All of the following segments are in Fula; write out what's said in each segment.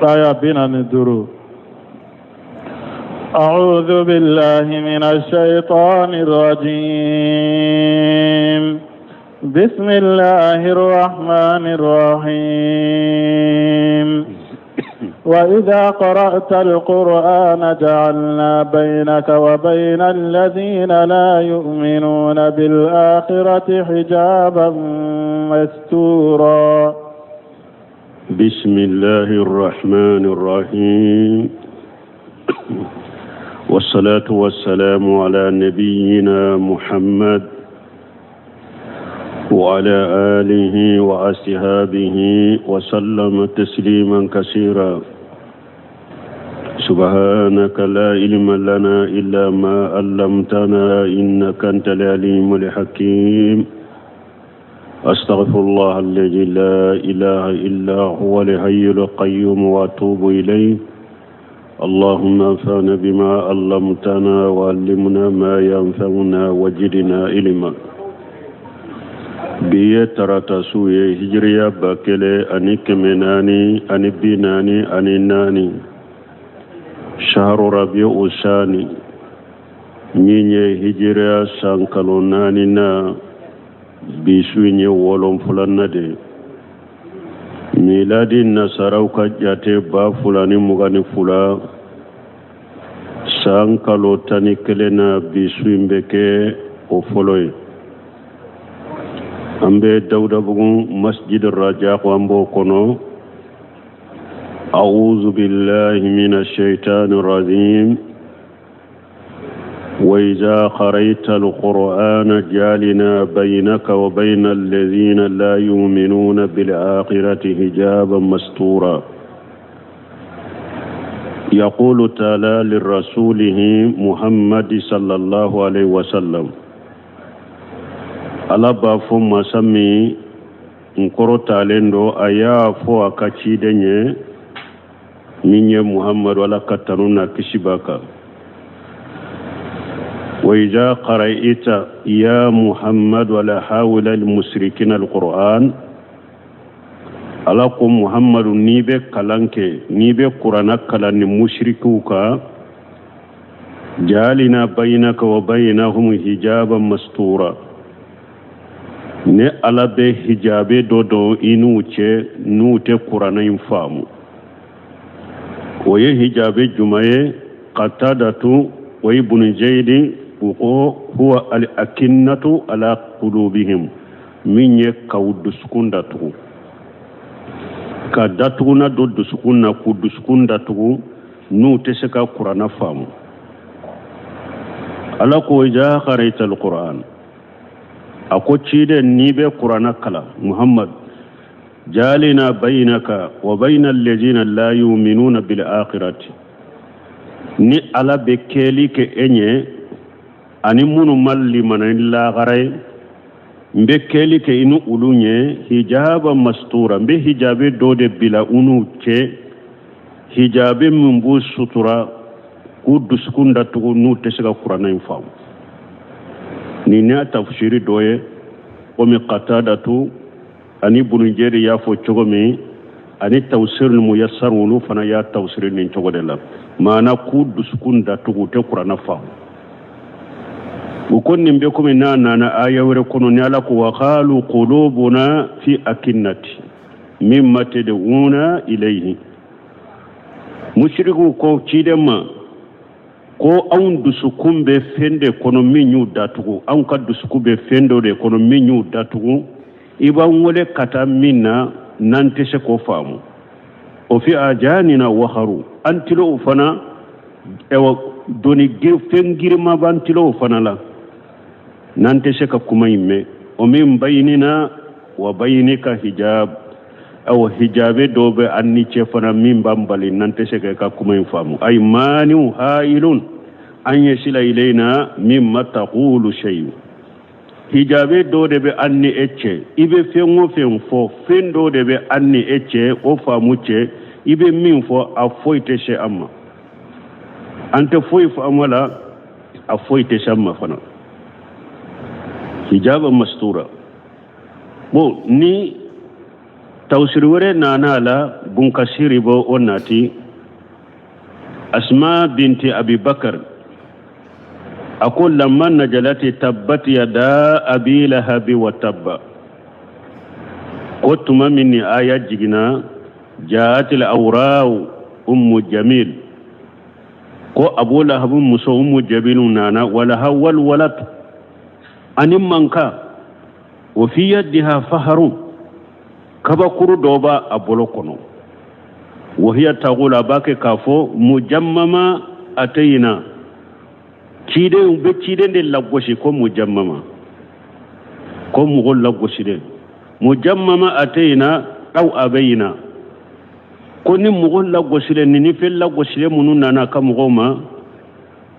لا بنا ندرو. أعوذ بالله من الشيطان الرجيم. بسم الله الرحمن الرحيم. وإذا قرأت القرآن جعلنا بينك وبين الذين لا يؤمنون بالآخرة حجابا مستورا. بسم الله الرحمن الرحيم. والصلاة والسلام على نبينا محمد وعلى آله وأصحابه وسلم تسليما كثيرا. سبحانك لا علم لنا إلا ما علمتنا إنك أنت العليم الحكيم. أستغفر الله الذي لا إله إلا هو الحي القيوم وأتوب إليه. اللهم انفعنا بما علمتنا وعلمنا ما ينفعنا وزدنا علما. biye tarata suye hijriya bakele ani kemenani ani binani ani nani shahru rabiu usani nyinye hijriya sankalo nani na bisuye wolon fulanna de miladi nasarau ka jate ba fulani mugani fula sankalo tani kelena bisuye mbeke o foloye ambe dawda bugun masjid ar-raja ambo kono. a'udhu billahi minash shaitanir rajim. wa idha qara'ta al-qur'ana jalina baynaka wa baynal ladhina la yu'minuna bil akhirati hijaban mastura. yaqulu ta'ala lirrasulihi Muhammad sallallahu alayhi wa sallam. Alaba fo masami nkoro talendo aya fo akachi denye minye Muhammad wala katanuna kishibaka. wa idha qara'ita ya Muhammad wala hawla al-mushrikin al-Qur'an. Alakum Muhammad nibe kalanke nibe Qur'ana kalani mushrikuka jalina baynaka wa baynahum hijaban mastura. ne ala be hijabe dodo inu che nute Qur'ana infamu. Oye hijabe jumaye qatadatu wa ibn Jayd huwa al-akinnatu ala qulubihim minye kawduskundatu kadatuna doduskunna kuduskundatu nute seka Qur'ana famu. ala ko ja qara'ta al-Qur'an ako cide nibe Qur'ana kala Muhammad jalina baynaka wa baynal ladina la yu'minuna bil akhirati. ni ala be keli ke enye ani munu malli manilla garay mbe keli ke inu ulunye hijaba mastura mbe hijabe dode bila unu che hijabe mumbu sutura ku duskunda tu nu tesga Qur'ana infam. ni ne tafsiri doye o mi qatadatu ani bunujeri ya fo chogomi ani tawsir muyassar wulu fana ya tawsir nin chogodela mana ku duskunda tu te Qur'ana fa ukonni mbe ko mi nana aya wore kono ni ala ko wa qalu qulubuna fi akinnati mimma tad'una ilayhi. mushriku ko chidema ko an dusukun be fende kono minyu datugu an ka dusuku be fendo de kono minyu datugu iba wole kata minna nante se ko famu o fi ajanina waharu antilo fana ewa doni gir fengirma bantilo fana la nante se ka kuma imme o min baynina wa baynika hijab aw hijabe dobe anni ce fana min bambali nante se ka kuma famu ay mani hailun an yasila ilaina mimma taqulu shay. hijabe dode be anni ecce ibe fengo fen fo fendo de be anni ecce o famu ce ibe min fo a foite she amma ante foy fo amala a foite shamma fana hijaba mastura bo ni tawsir wore nana la bunkashiri bo onati asma binti abi bakar أقول لما نجلت تبت يدا أبي لهب وتب قلت ما مني آية جينا جاءت الأوراء أم جميل قو أبو لهب مسو أم جميل نانا ولها والولد أن منكا وفي يدها فهر كبكر دوبا أبولوكونو وهي تقول أباك كافو مجمما أتينا ciden be ciden de lagoshi ko mujammama ko mugol lagoshi de mujammama atayna aw abayna ko ni mugol lagoshi de ni fel lagoshi de munun nana ka mugoma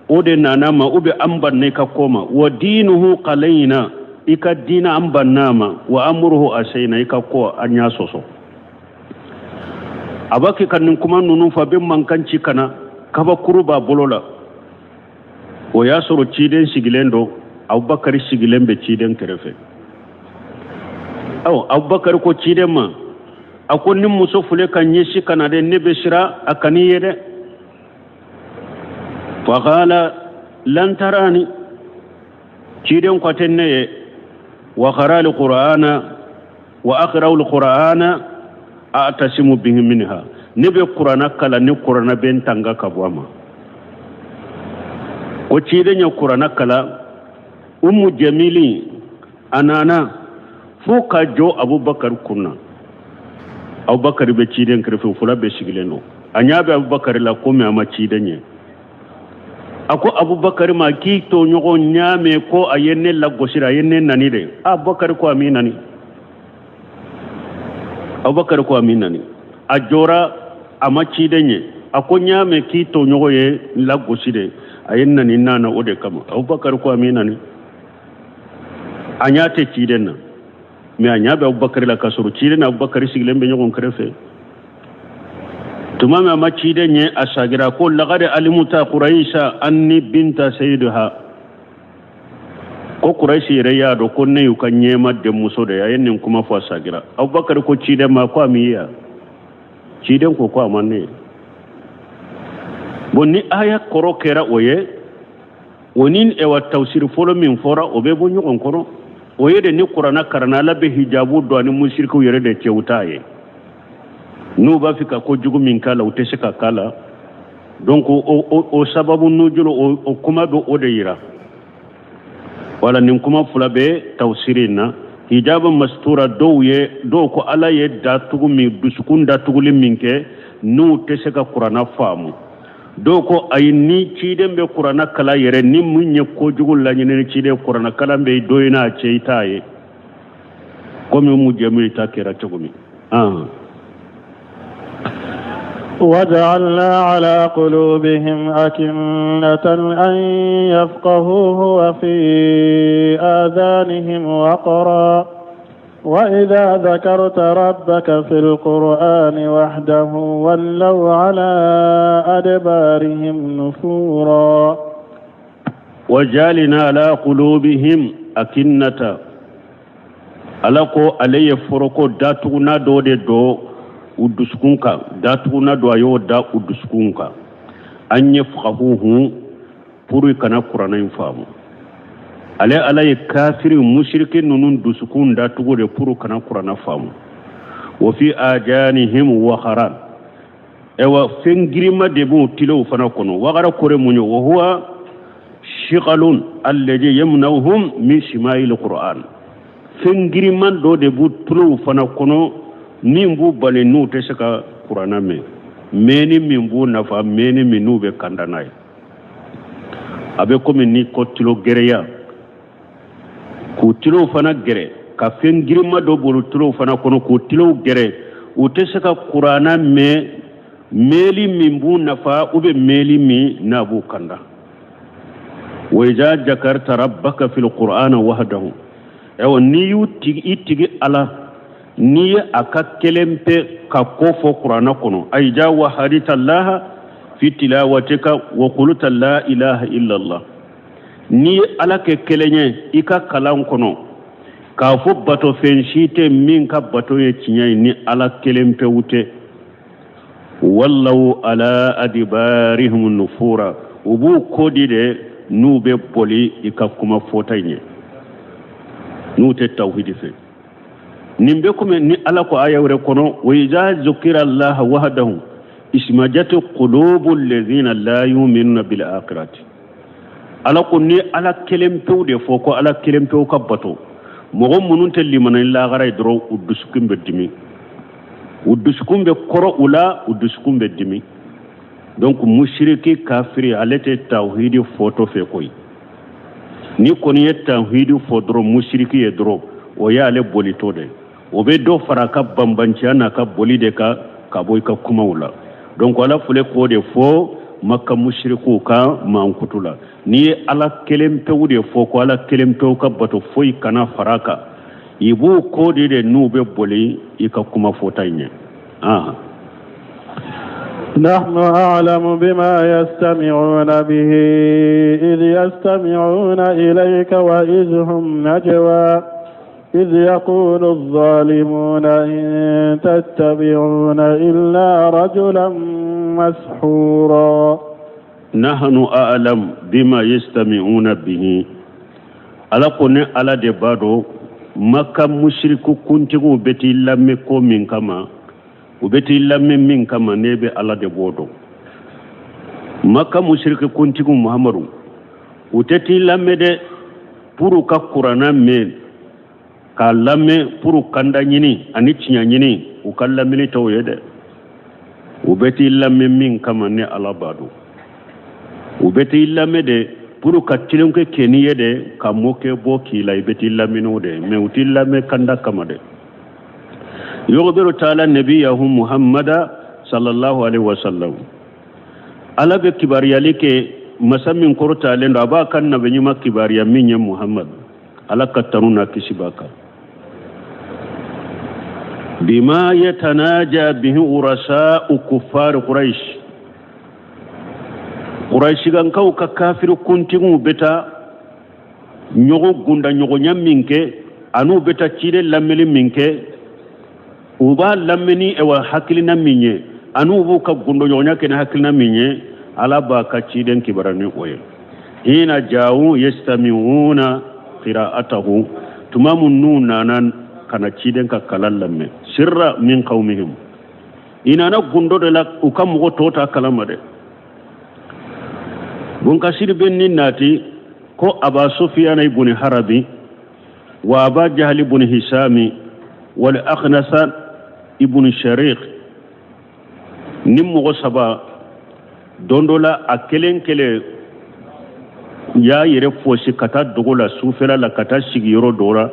o de nana ma ube amban ne ka koma wa dinuhu qalaina ika dina amban nama wa amruhu asayna ika ko anya soso abaki kan kuma nunu fa be mankanci kana kaba kuruba bolola o ya soro ciden sigilendo abubakar sigilen be ciden kerefe aw abubakar ko ciden ma akon nim muso fule kan yeshi kana de ne be shira akani yede fa qala lan tarani ciden ko tenne wa qara alqur'ana wa aqra alqur'ana a'tasimu bihi minha ne be qur'ana kala ne qur'ana ben tanga kabwama ko ciden ya qur'ana kala ummu jamili anana fuka jo abubakar kunna abubakar be ciden krefe fula be sigileno anyabe abubakar la ko me ama ciden ye ako abubakar ma ki to nyogo nyame ko ayenne la gosira ayenne nani de abubakar ko aminani abubakar ko aminani ajora ama ciden ye ako nyame ki to nyogo ye la goside ayenna ni nana ode kama abubakar ko aminani anyate ciden na me anyabe abubakar la kasuru ciden abubakar siglembe nyogon krefe tumama ma ciden ye asagira ko laqad alimuta quraisha anni binta sayyidaha ko quraishi reya do ko ne yukanye madde muso da yayin kuma fa asagira abubakar ko ciden ma ko amiya ciden ko amanne bonni aya koro kera oye wonin e wa tawsir folo min fora obe bonyu on koro oye de ni qur'ana karana labe hijabu do ani mushriku yere de cewtaye nu ba fika ko jugu min kala utese ka kala donc o sababu nujulo o kuma do o de yira wala nin kuma fulabe tawsirina hijaba mastura doye do ko ala ye datugu mi dusukun datugu liminke nu tese ka qur'ana famu doko ay ni ciden be qur'ana kala yere ni munye ko jugul la nyene ciden qur'ana kala be doyna ceitaye komi mu jami ta kera tugumi وجعلنا على قلوبهم أكنة أن يفقهوه وفي آذانهم وقرا وإذا ذكرت ربك في القرآن وحده ولوا على أدبارهم نفورا وجعلنا على قلوبهم أكنة ألقوا علي فرقوا داتونا دو دو uduskunka datuna do ayo da uduskunka an yafqahuhu puri kana qur'ana infamu ale alay kafirin mushrikin nunun duskun datugo de puru kana qur'ana famu wa fi ajanihim wa kharan ewa fengirima de bu tilo fana kono wa gara kore munyo wa huwa shiqalun alladhi yamnahum min shimail qur'an fengirima do de bu tilo fana kono nimbu bale nu te saka qur'ana me meni mimbu nafa meni minu be kandanay abe komi ni ko tilo gereya ku tilo fana gere ka fengirima do bolu tilo fana kono ku tilo gere u te saka qur'ana me meli mimbu nafa ube meli mi nabu kanda wa iza jakarta rabbaka fil qur'ana wahdahu ewa ni yu tigi ala ni aka kelempe ka kofo qur'ana kono ay jawa hadita allah fi tilawatika wa qulta la ilaha illa allah ni ala ke kelenye ika kalan kono ka fo bato fen shite min ka bato ye tinyai ni ala kelempe wute wallahu ala adbarihim nufura ubu kodi de nube poli ikakuma fotanye nute tawhidi fe nimbe kuma ni ala ko ayawre kono wa iza zukira allah wahdahu ismajatu qulubul ladhina la yu'minuna bil akhirati ala ko ni ala kelempe de foko ala kelempe ka bato mogo munun telli manan la garay dro uduskum bedimi uduskum be koro ula uduskum bedimi donc mushriki kafiri alete tawhidi photo fe koy ni koni ye tawhidi fodro mushriki ye dro o ya ale bolito de o be do faraka bambanci ana ka bolide ka boy ka kuma wala donc wala fule ko de fo makka mushriku ka mankutula ni ala kelempe wude fo ko ala kelempe ka bato foy kana faraka ibu ko de nube boli ika kuma fotanye نحن أعلم بما يستمعون به إذ يستمعون إليك وإذ هم نجوى إذ يقول الظالمون إن تتبعون إلا رجلا مسحورا نحن أعلم بما يستمعون به على قناة على دبادو مكة مشرك كنتم بتي لمكو من كما وبتي لم من كما نبي على دبودو مكة مشرك كنتم محمد وتتي لم ده puru ka Qur'ana men ka lamme puru kanda nyini ani tinya nyini u kallamini tawyede ubeti lamme min kama ne alabadu ubeti lamme de puru ka tilonke keniye de ka moke boki la ubeti lamme no de me uti lamme kanda kama de yughbiru ta'ala nabiyahu muhammada sallallahu alaihi wasallam ala be kibariyalike masamin korta lendo aba kan na benyi makibariya minye muhammad ala kataruna kisibaka bima yatanaja bihi urasa'u kuffar quraish gan kaw ka kafiru kuntingu beta nyogo gunda nyogo nyaminke anu beta chide lameli minke uba lameni ewa hakilina minye anu bu ka gundo nyonya kena hakilina minye ala ba ka chiden kibarani oye hina jawu yastami'una qira'atahu tumamun nunanan kana chiden ka kalallamme sirra min qaumihim inana gundo de la ukam go tota kalama de bun kasir bin nati ko aba sufyan ibn harabi wa aba jahl ibn hisami wal akhnas ibn shariq nimmo saba dondola akelen kele ya yere fosi kata dogola sufela la kata sigi yoro dora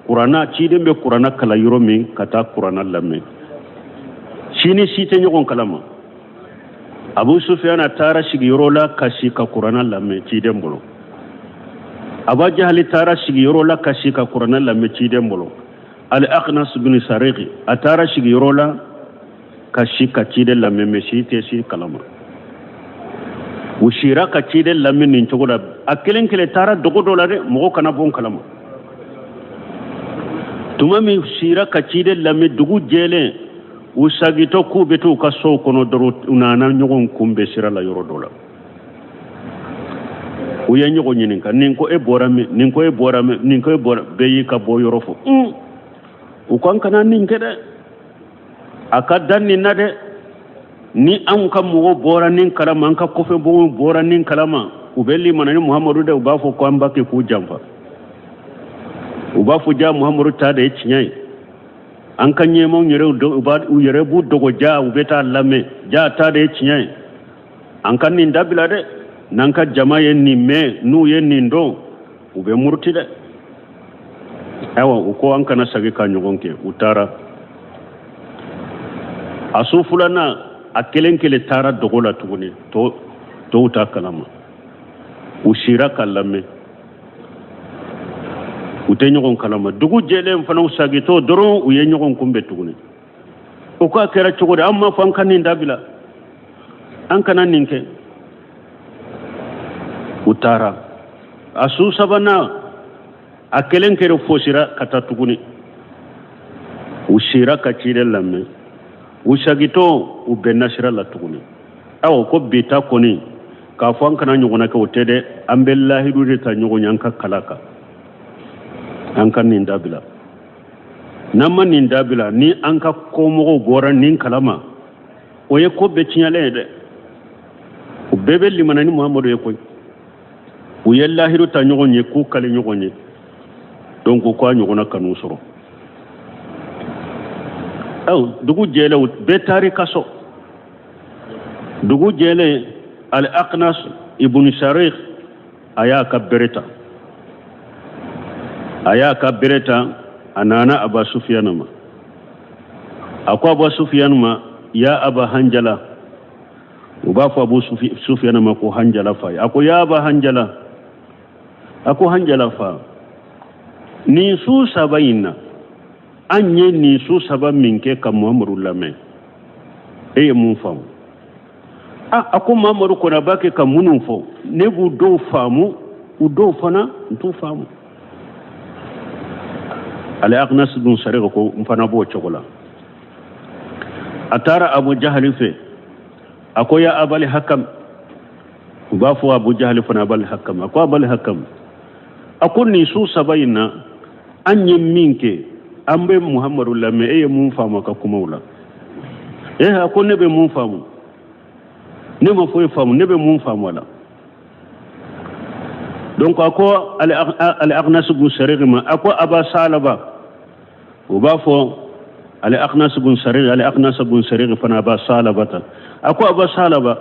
qur'ana chidembe qur'ana kala yoro min kata qur'ana lamme shini site nyogon kalama abu sufyan tara sigi yoro la kashi ka qur'ana lamme chidembolo aba jahli tara sigi yoro la kashi ka qur'ana lamme chidembolo al aqnas bin sariqi atara sigi yoro la kashi ka chide lamme me site si kalama ushira ka chide lamme nin chogoda akelen kele tara dogodola de mo kana bon kalama tumami shira ka chide lamme dugu jele usagito ku betu ka so kono doro unana nyogon kumbe sira la yoro dola uya nyogo nyinin ka ninko e borame ninko e bora beyi ka bo yoro fo u kan kana ninke de akadan ni nade ni an ka mugo bora nin kalama an ka kofe bo bora nin kalama ubelli manani muhammadu de ubafo ko ambake ku jamfa ubafu ja muhammadu ta da yinyai an kan yemo nyere do uba yere bu dogo ja ubeta lame ja ta da yinyai an kan nin dabila de nan ka jama'a ni me nu yen nin do ube murti de awa uko an kana sagi ka nyogonke utara asufulana akelen kele tara dogola tuguni to uta kalama ushira kalame ute nyogon kalama dugu jele mfana usagi to doro uye nyogon kumbe tuguni uko kera chugode amma fankan ni ndabila an kana ninke utara asu sabana akelen kere fosira katatuguni ushira kachire lamme ushagito ubenashira la tuguni awo ko bita koni ka fon kana nyugona ka wotede ambellahi dudi ta nyugonya ka kalaka an kan nin dabila namma nin dabila ni an ka komo gora nin kalama o ye ko be tinyale de o bebe limanani muhammadu ye koy o yellahi do ta nyugonye ku kale nyugonye donc ko nyugona kanu soro aw dugu jele be tari kaso dugu jele al aqnas ibn sharikh ayaka bereta anana aba sufyan ma akwa aba sufyan ma ya aba hanjala ubafa abu sufyan ma ko hanjala fa ako ya aba hanjala ako hanjala fa ni su sabayina anye ni su saba minke ka muhammadu lame eye mun famu ako muhammadu kona bake ka munun fo ne bu do famu u do fana ntu famu ala aqnas dun sariga ko mfana bo chokola atara abu jahal fe ako ya abal hakam ba fo abu jahal fana abal hakam ako abal hakam ako ni su sabayina anye minke ambe muhammadu lame eye mun famu ka kuma wala ako ne be mun famu ne ma foy famu ne be mun famu wala donc ako al aqnas bu sarigma ako aba salaba o ba fo al aqnas bu sarig fana aba salabata ako aba salaba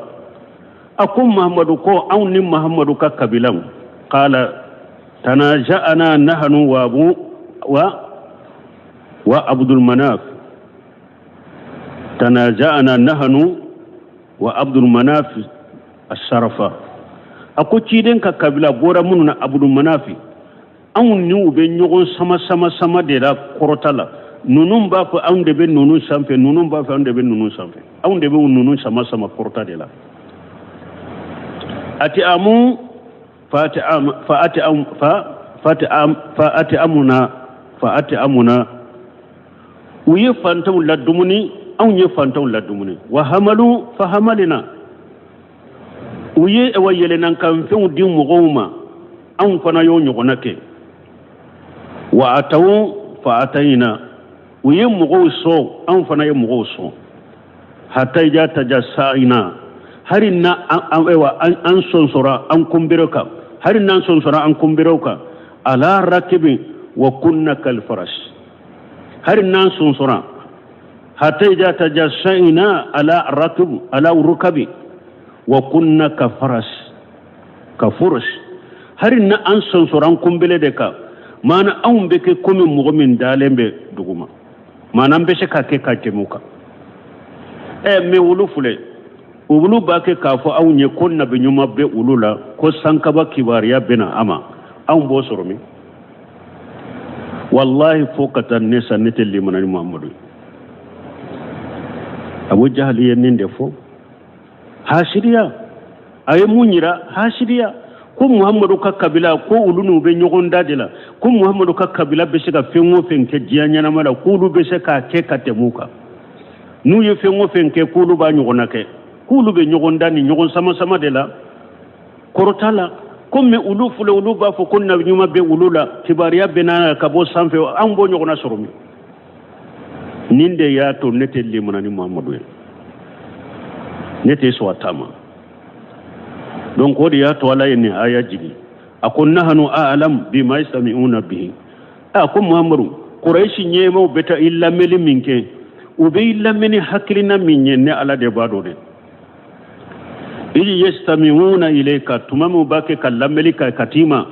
ako muhammadu ko awni muhammadu ka kabilam qala tanaja'ana nahnu wa abu wa abdul manaf tanaja'ana nahnu wa abdul manaf as-sarafa ako ciden ka kabila bora munu na abdul manafi an ni ube nyogon sama de la korotala nunun ba fa an de be nunun samfe nunun ba fa an de be nunun samfe an de be nunun sama korota de la ati amu fa'ati amuna uye fantaw ladumuni an ye fantaw ladumuni wa hamalu fa hamalina uye e wayele nan kan fen di mugoma an fana yo nyogona ke wa atawu fa ataina uye mugo so an fana ye mugo so hatta ja tajassaina harinna an sonsora an kumbiraka harinna an sonsora an kumbiraka ala rakibi wa kunna kal farash harinna an sonsora hatta ja tajassaina ala rakib ala rukabi wa kunna ka faras ka furush harinna an sonsoran kumbele de ka mana an beke komi mugomin dalembe duguma mana an bese ka ke ka temuka me wulu fule wulu ba ke ka fo aw nye konna be nyuma be ulula ko sankaba kibariya bena ama an bo soromi wallahi fokatan ne sanete limanani muhammadu abu jahali yenin defo hashiriya aye munyira hashiriya ko muhammadu ka kabila ko ulunu be nyogon dadila ko muhammadu ka kabila be shiga fenwo fenke jiyanya na mala ko lu be shaka ke katemuka nu ye fenwo fenke ko lu ba nyogona ke ko lu be nyogon dani nyogon sama de la korotala ko me ulu fule ulu ba fo konna nyuma be ulula kibariya benana ka bo sanfe an bo nyogona soromi ninde ya to nete limanani muhammadu nete so atama donc wodi ya to wala ni aya jigi akon nahnu a'lam bima yastami'una bihi akon muhammadu quraishi nyemo beta illa meli minke ube illa meni haklina minye ne ala de bado de ili yastami'una ilayka tumamu bake kallameli ka katima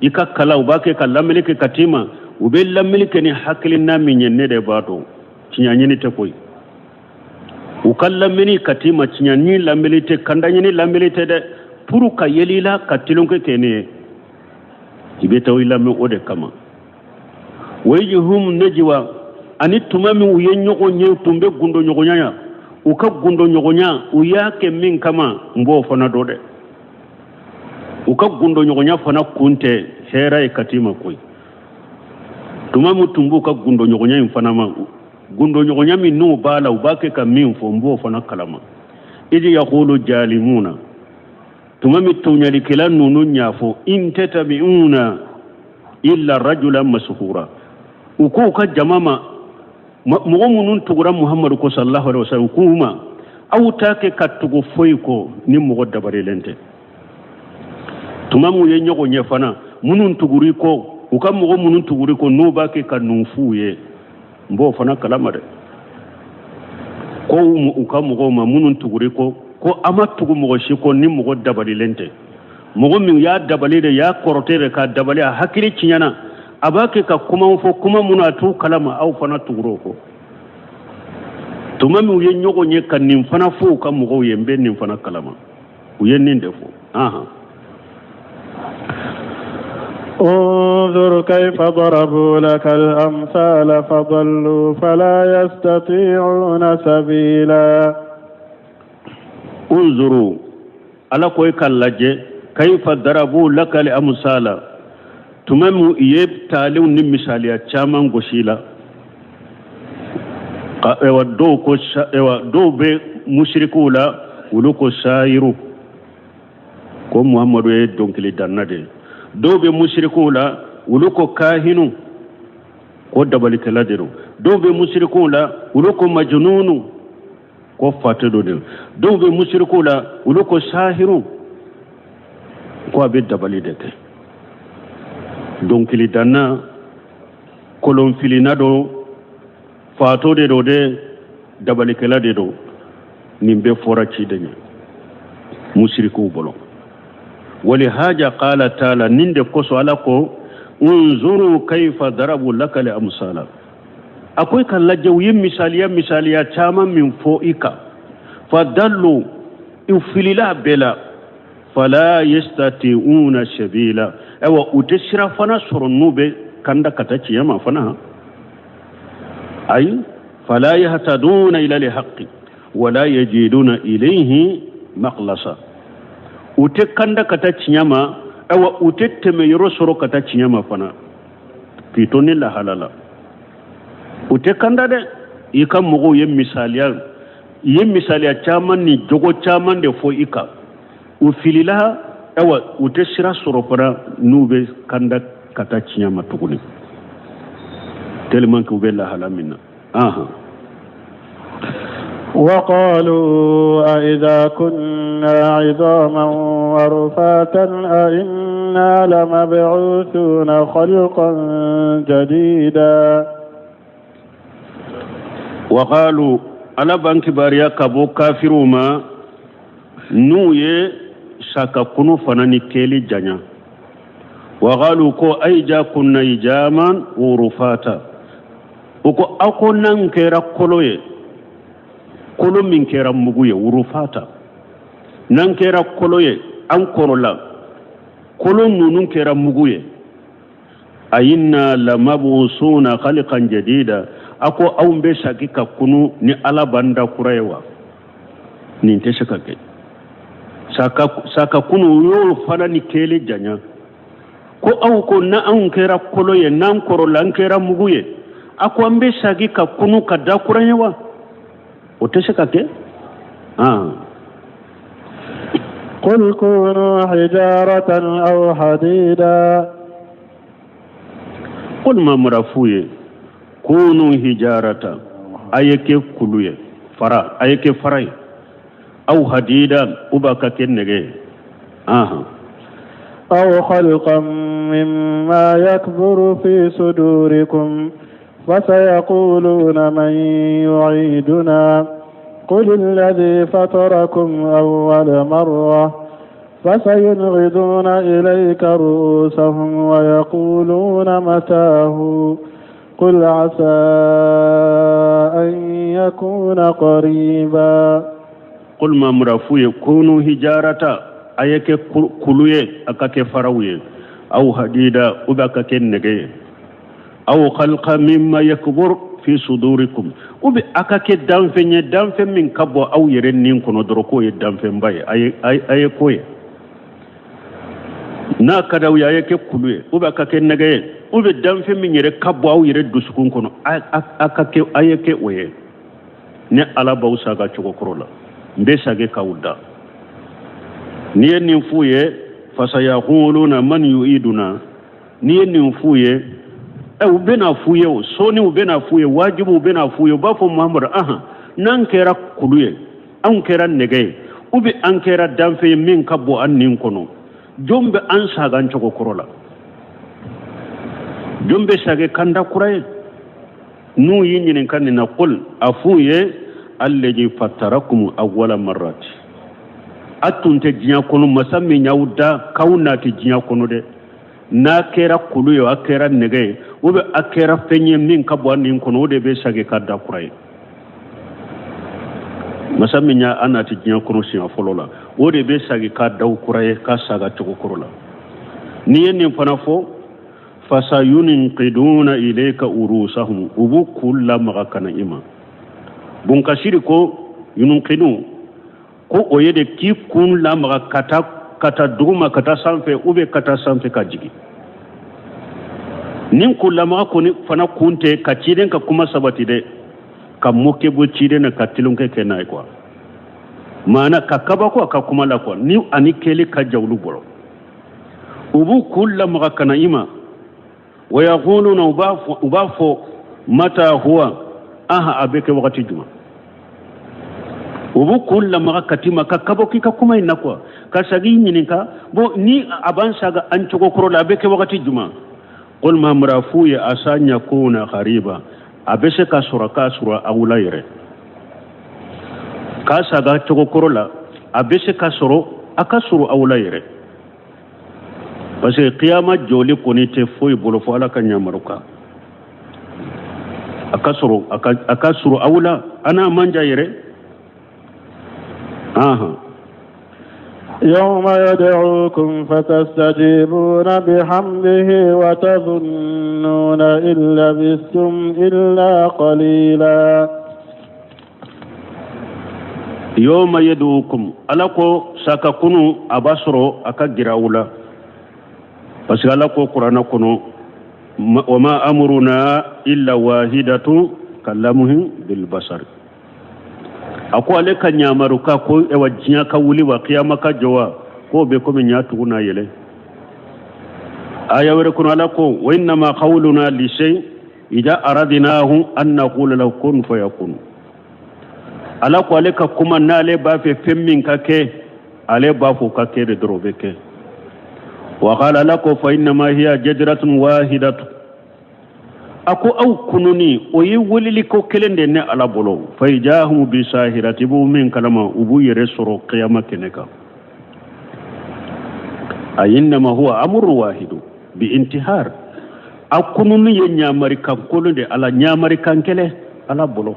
ikakala ubake kallameli ka katima ube illa meli ni haklina minye ne de bado tinyanyini te koy ukallamini katima tinyani lamilite kandanyini lamilite de puru ka yelila katilonke kene ibeta wila me ode kama wayhum najwa ani tumami uyenyogo nye tumbe gundo nyogonya uka gundo nyogonya uyake min kama mbo fona dode uka gundo nyogonya fona kunte hera e katima koy tumamu tumbuka gundo nyogonya infanama gundo nyogonya min no bala ubake ka min fo mbo fana kalama idi yaqulu jalimuna tumami tunyali kila nunu nyafo in tatabiuna illa rajulan mashhura uko ka jamama mo munun tugura muhammadu ko sallallahu alaihi wasallam kuma aw take kattugo foyko ni mo dabare lente tumamu ye nyogo nyefana munun tuguri ko ukam mo munun tuguri ko no bake ka nunfuye mbo fana kalama de ko ukam mo ma munun tuguri ko amatugu mo shi ko ni mo dabare lente mo min ya dabale de ya korotere ka dabale hakiri cinyana abake ka kuma fo kuma munatu kalama aw fana tuguro ko tumamu ye nyogo nye kan nim fana fo ka mo yembe nim fana kalama uyen defo aha انظر كيف ضربوا لك الأمثال فضلوا فلا يستطيعون سبيلا انظروا على كوي كاللاجي كيف ضربوا لك الأمثال تمامو يب تاليو نمثاليا تشامان غوشيلا ewa do be mushrikula uluko shairu ko muhammadu e donkili dannade do be mushrikula uluko kahinu ko dabali taladiro do be mushrikula uluko majnunu ko fatido de do be mushrikula uluko shahiru ko be dabali dete donkili danna kolon filinado fato de do de dabali kala de do nimbe fora ci de mushriku bolo wali haja qala taala ninde koso alako unzuru kayfa darabu laka li amsala akoy kan la jaw yim misaliya chama min foika fadallu infilila bela fala yastati'una sabila awa utashra fana surunube kanda kataci yama fana أي فلا يهتدون إلى الحق ولا يجدون إليه مخلصا وتكند كتاتشيما أو وتتم يرسل كتاتشيما فنا في تون الله حلالا وتكند ده يكام مغو يمثاليا تشامان ني جوجو تشامان ده فو إيكا وفيلها أو وتشرا سروفنا نوبي كند كتاتشيما تقولي تلمان كوبيلا حلا منا وقالوا أئذا كنا عظاما ورفاتا أئنا لمبعوثون خلقا جديدا وقالوا على بانك باريا كابو كافروما نويه شاكا كنو فناني كيلي جانيا وقالوا كو أيجا كنا إجاما ورفاتا uko ako nan kera koloye kolo min kera muguye urufata nan kera koloye an korola kolo nunun kera muguye ayinna lamabusuna khaliqan jadida ako awmbe shakika kunu ni ala banda kurewa ni nteshaka ke saka kunu yo fana ni kele janya ko aw ko na an kera koloye nan korola an kera muguye ako ambe shagi ka kunu kada kuranyewa uteshaka ke قل كونوا حجارة أو حديدا قل ما مرفوه كونوا حجارة أيك كلوه فرا أيك فراي أو حديدا أباك كنجي أو خلقا مما يكبر في صدوركم فسيقولون من يعيدنا قل الذي فطركم أول مرة فسينغضون إليك رؤوسهم ويقولون متاه قل عسى أن يكون قريبا قل ما مرفو يكونوا هجارة أيك كلوية أكاك فراوية أو حديدا أباكك النجي أو خلق مما يكبر في صدوركم وبي أكاك دانفن من كبو أو يرنين كنو دركو يدانفن باي أي كوي na kada ya yake kulwe uba kake nagaye ube dan fe min yere kabbo aw yere dusukun kono aka ke ayeke oye ne ala baw saga chogo korola mbe sage kawda ni nin fuye fasayaquluna man yuiduna ni nin fuye ubena fuye o soni ubena fuye wajibu ubena fuye ba fo muhammad aha nan kera kuluye an kera nege ube an kera dan fe min kabbo an nin kono jombe an saga chogo korola jombe sage kanda kuraye nu yinyin kan na qul afuye allazi fatarakum awwala marrat atunte jinya kono masammi nyawda kauna ti jinya kono de na kera kuluyo akera nege ube akera fenye min kabwa nin kono de be sage kanda kuraye masammi nya anati jinya kono si afolola o de be sage kanda kuraye ka saga to korola ni yen fana fo fasayunqiduna ilayka urusahum ubu kullu magakana ima bunkashiri ko yunqidu ko oyede ki kun la magakata kata duma kata sanfe ube kata sanfe kajigi nin kullu magako ni fana kunte kaciden ka kuma sabati de kam moke bo cide na katilunke kenai kwa mana kakaba ko ka kuma la ko ni ani kele ka jawlu boro ubu kullu magakana ima ويقولون وبافو متى هو أبيك وقت الجمعة وبكل لما كتيما ككبوكي ككما ينكوا كسجين ينكا بو ني أبان ساga أنتو كرولا أبيك وقت الجمعة قل ما مرافوي أسان يكون خريبا أبيك كسرة أولا يره كساga تكو كرولا أبيك كسرة أولا يره parce que qiyama joli koni te foy bolo fo ala kanya maruka akasuru awla ana manja yere يوم يدعوكم فتستجيبون بحمده وتظنون إن لبثتم إلا قليلا يوم يدعوكم ألاكو ساككونو أبصرو أكجراولا parce que ala ko qur'ana kono wama amruna illa wahidatu kallamuhum bil basar ako ale kan nyamaru ka ko e wajinya ka wuli wa qiyama ka jowa ko be ko min yatu na yele aya wara kono ala ko wa inna ma qawluna li shay idha aradnahu an naqula lahu kun fayakun ala ko ale ka kuma na le ba fe femmin ka ke ale ba fo ka ke de drobe ke وقال لكم فإنما هي جدرة واحدة أكو أو كنوني ويولي لكو كلن على بلو فإجاهم بساهرة بو من كلمة أبو يرسر قيامة كنكا أينما هو أمر واحد بانتهار أو كنوني ينيامري كان كلن على نيامري كان كله على بلو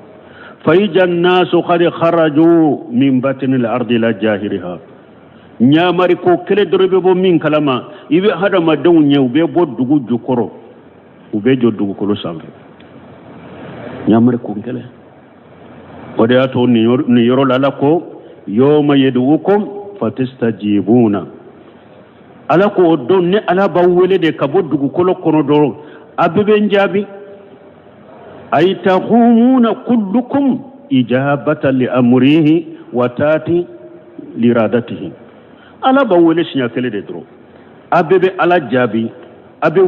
فإجا الناس قد خرجوا من بطن الأرض إلى جاهرها nyamari ko kele dorobe bo min kalama ibe hada ma daw nyew be bo dugu jukoro ube jo dugu kolo sambe nyamari ko kele ode ato ni yoro lala ko yawma yad'ukum fatastajibuna ala ko don ne ala ba wele de ka bo dugu kolo kono doro abebe njabi ay tahumuna kullukum ijabatan li amrihi wa tati li radatihi ala ba wele sinya kele de dro abebe ala jabi abe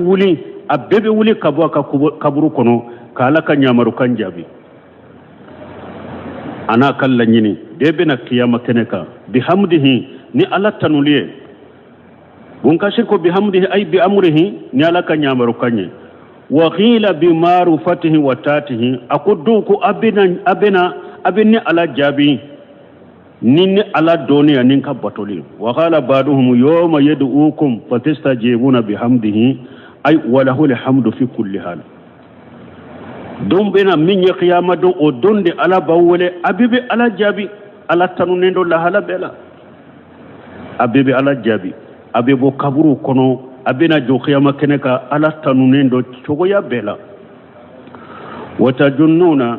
wuli kabo ka kaburu kono kala ka nyamaru kan jabi ana kala nyini debe na kiyama keneka bihamdihi ni ala tanuliye bunka shirko bihamdihi ay bi amrihi ni ala ka nyamaru kanye wa qila bi marufatihi wa tatihi akuduku abeni ala jabi ninni ala doniya ninka batoli wa qala ba'duhum yawma yad'ukum fatastajibuna bihamdihi ay wa lahu alhamdu fi kulli hal dum bena min ya qiyama do o donde ala bawole abibe ala jabi ala tanunendo la hala bela abibe ala jabi abebo kaburu kono abena jo qiyama keneka ala tanunendo chogo ya bela watajunnuna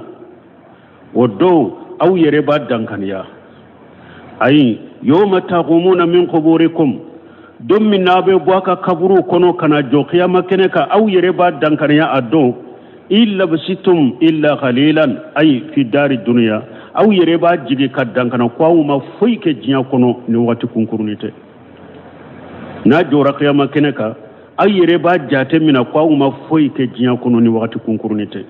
wodo aw yereba dankaniya ay yawma taqumuna min quburikum don min na be boaka kaburu kono kana jo qiyama keneka aw yere ba dankaniya addo illa basitum illa qalilan ay fi dari dunya aw yere ba jigi ka dankana ko ma foy ke jinya kono ni wati kunkurunite na jora qiyama keneka ay yere ba jate mina ko ma foy ke jinya kono ni wati kunkurunite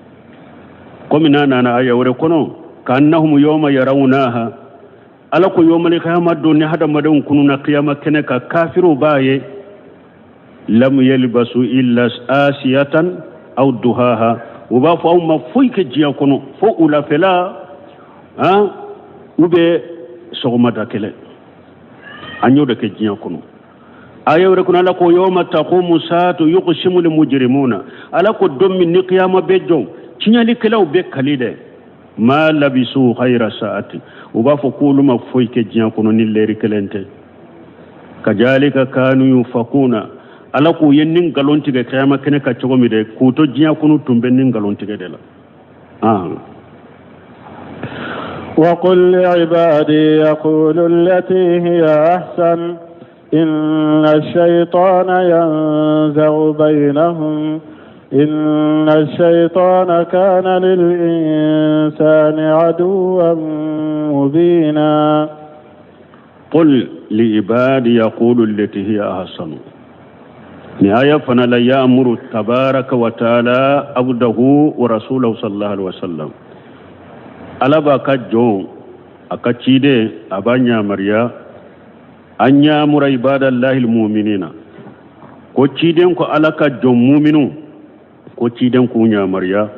ko minana na aya wore kono kannahum yawma yarawnaha ala ko yawmal qiyamah do ne hada madan kununa qiyama keneka kafiru baye lam yalbasu illa asiyatan aw duhaha uba fa umma foyke jiya kono fo ula fela ube sogomata kele anyo de ke jiya kono ayawre kono ala ko yawma taqumu saatu yuqsimu lil mujrimuna ala ko dommi ni qiyama bejo cinyali kelaw be kalide ma labisu khayra saati uba fo kuluma foyke jiya kono ni leri kelente kajalika kanu yufakuna ala ko yennin galontige kiyama kene ka cogo mi de kuto jiya kono tumbe nin galontige de la وقل لعبادي يقولوا التي هي أحسن إن الشيطان ينزغ بينهم إن الشيطان كان للإنسان عدوا مبينا قل لعبادي يقولوا التي هي أحسن نهاية فنلا يأمر تبارك وتعالى عبده ورسوله صلى الله عليه وسلم ala ba ka jon aka cide abanya mariya anya mura ibadallahi almu'minina ko ciden ko ala ka jon mu'minu ko ciden ko nya mariya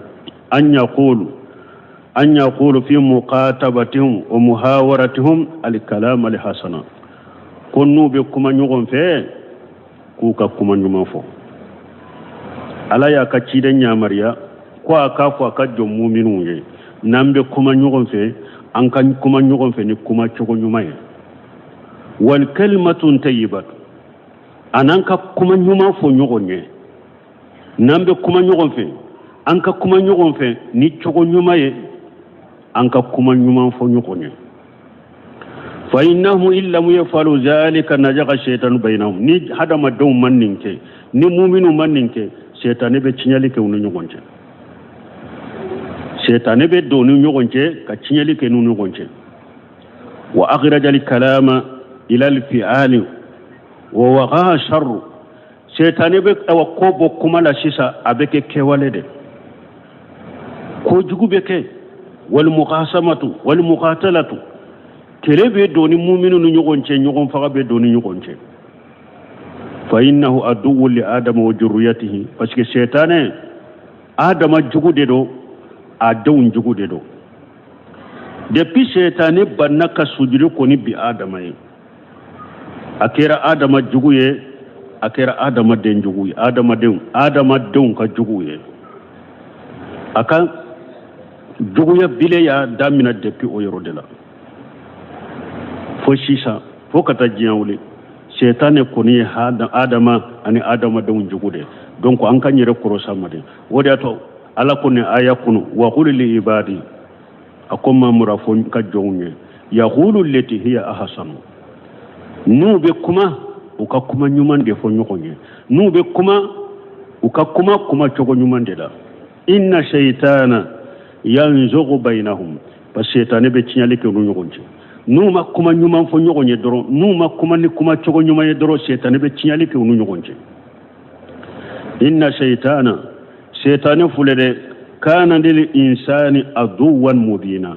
anya qulu fi muqatabatihim wa muhawaratihim alkalam alhasana konnu be kuma nyugon fe ku ka kuma nyuma fo ala ya ka ciden nya mariya ko aka fo aka jon mu'minu ye nambe kuma nyugon fe an kan kuma nyugon fe ni kuma chogo nyuma ye wal kalimatun tayyibat anan ka kuma nyuma fo nyugon ye nambe kuma nyugon fe an ka kuma nyugon fe ni chogo nyuma ye an ka kuma nyuma fo nyugon ye fa innahu illa yafalu zalika najaga shaytanu bainahum ni hada madum manninke ni mu'minu manninke shaytane be cinyali ke unu nyugonje شيطان بدون يغنجي كتشيلي كنون يغنجي وأخرج الكلام إلى الفعال ووقع شر شيطان بك أوقوب كمال شيسا أبك كوالد كوجو بك والمقاسمة والمقاتلة كلي بدون مؤمن يغنجي يغن فغا بدون يغنجي فإنه عدو لآدم وجريته فسك شيطان آدم جغو adawun jugude do depuis shaytani banaka sujudi ko ni bi adama ye akira adama juguye akira adama den juguye adama den ka juguye aka juguye bile ya damina depuis o yoro de la fo sisa fo kata jiawle shaytani ko ni adama ani adama den jugude donc an kanyere koro samade wodi ato ala kunni ayakunu wa qul li ibadi akoma murafon ka jonge yaqulu lati hiya ahsanu nube kuma uka kuma nyumande fo nyokonye nube kuma uka kuma chogo nyumande da inna shaytana yanzughu bainahum ba shaytane be tinyale ke nyokonje numa kuma nyuman fo nyokonye doro numa kuma ni kuma chogo nyumaye doro shaytane be tinyale ke nyokonje inna shaytana شيطان فلده كان للإنسان عدوا مبينا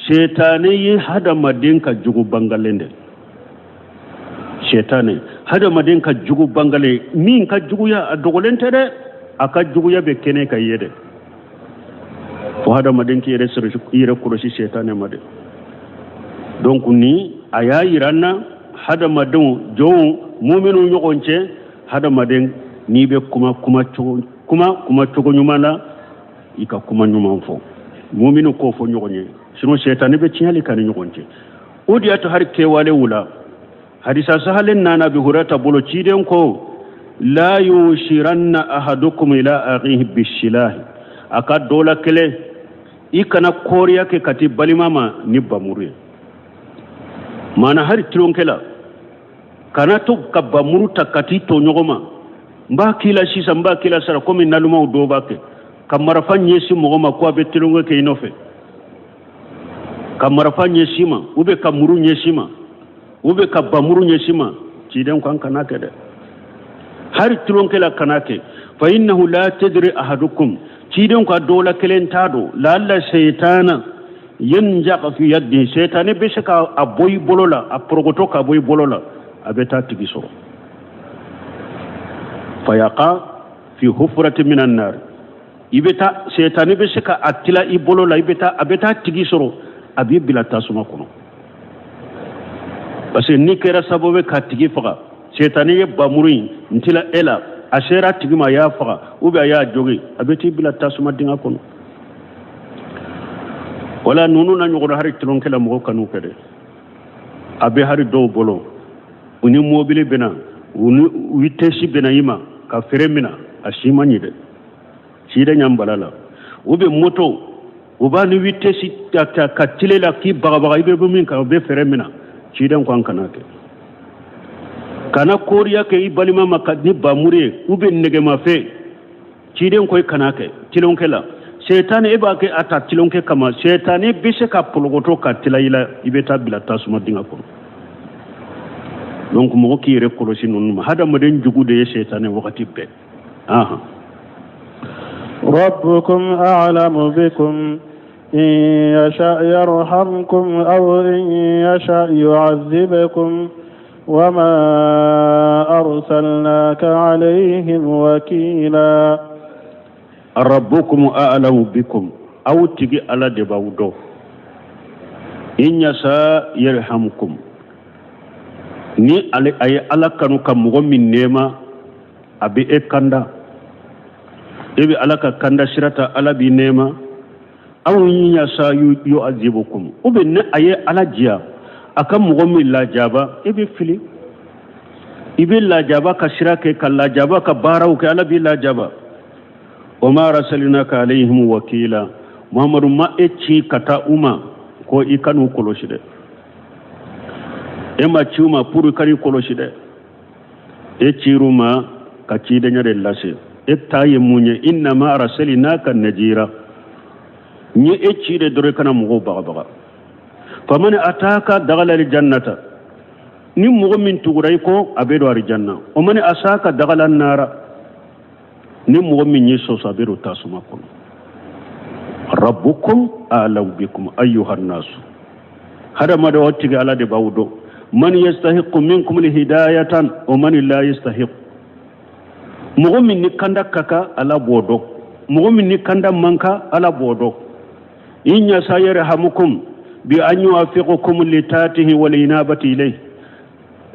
شيطاني هذا مدين كجوجو بانغالند شيطاني هذا مدين كجوجو بانغالي مين كجوجو يا أدوغلنت ده أكجوجو يا بكنة كيده وهذا مدين كيره سرش يره كروشي شيطاني مدين donc ni aya irana hada madon jo mu'minu yogonche hada maden ni be kuma chogo nyumana ika kuma nyuma fo mu'minu ko fo nyogonye sino shaytan be tinyali kan nyogonche odi ato har kewale wula hadisa sahalen nana bi hurata bolo ciden ko la yushiranna ahadukum ila aghihi bishilah aka dola kele ikana koriya ke kati balimama ni bamure mana har tilon kela kanato kabba muruta katito nyogoma mba kila sisa mba kila sara komi naluma udobake kamara fanyesi mogoma kwa betelongo ke inofe kamara fanyesi ma ube kamuru nyesima ube kabba muru nyesima ciden kan kanake de hari tulonke la kanake fa innahu la tadri ahadukum ciden ko dola kelen tado la alla shaytana yanjaqa fi yaddi shaytane be shaka aboy bolola a progoto ka boy bolola abeta tigiso fayaqa fi hufratin minan nar ibeta shaytane be shaka atila ibolola ibeta abeta tigiso abi bila tasuma kono parce que ni kera sabobe ka tigi faga shaytane ye bamuri ntila ela ashera tigima ya faga ube ya jogi abeti bila tasuma dinga kono wala nunu na nyogoro hari tilonke la mo kanu kede abe hari do bolo uni mobile bena uni witesi bena yima ka feremina ashima nyide chide nyambalala ube moto ubani witesi ka tilela ki baga ibe bumin ka be feremina chide ko kanake kana koriya ke ibalima makadni bamure ube negema fe chide ko kanake tilonke la shaytan eba ke ata tilonke kama shaytan bishe ka pologoto ka tilayila ibeta bila tasuma dinga ko donc mo ki rekolosi non hada maden jugude shaytan wakati be aha rabbukum a'lamu bikum in yasha yarhamkum aw in yasha yu'adhibukum wama arsalnaka alayhim wakila rabbukum a'lamu bikum aw tigi ala de bawdo in yasha yarhamkum ni ale ay ala kanu kam mo min nema abi e kanda ebi ala ka kanda sirata ala bi nema aw in yasha yu'azibukum ube ne ay ala jiya akam mo min la jaba ebi fili ibi la jaba ka sirake kala jaba ka baraw ke ala bi la jaba وما رسلناك عليهم وكيلا محمد ما اتشي كتا أما كو إكانو كولوشده إما تشوما پورو كاري كولوشده اتشي روما كتشي دنيا دلاسي اتاي موني إنما رسلناك النجيرا ني اتشي دي دريكنا مغو بغا فمن أتاك دغل الجنة ني مغو من تغريكو أبيدو الجنة ومن أساك دغل النار ni mo min yeso sabiru tasuma kono rabbukum a'lamu bikum ayyuhan nas hada ma da watiga ala de bawdo man yastahiqu minkum alhidayatan wa man la yastahiq mo min ni kanda kaka ala bodo mo min ni kanda manka ala bodo in ya sayarhamukum bi an yuwafiqukum litatihi wal inabati ilay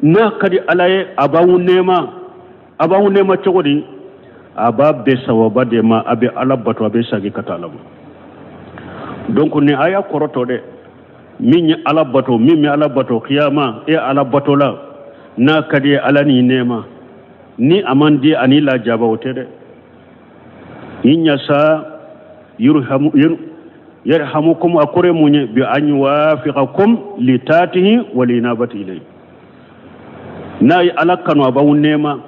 na kadi alaye abawu nema chogodi ababe sawaba de ma abe alabato abe sagi katalamu donc ne aya koroto de min alabato qiyama e alabato la na kadi alani nema ni amandi ani la jaba wotede inya sa yarhamukum akure munye bi an wafiqakum litatihi walinabati ilay na alakanu abawu nema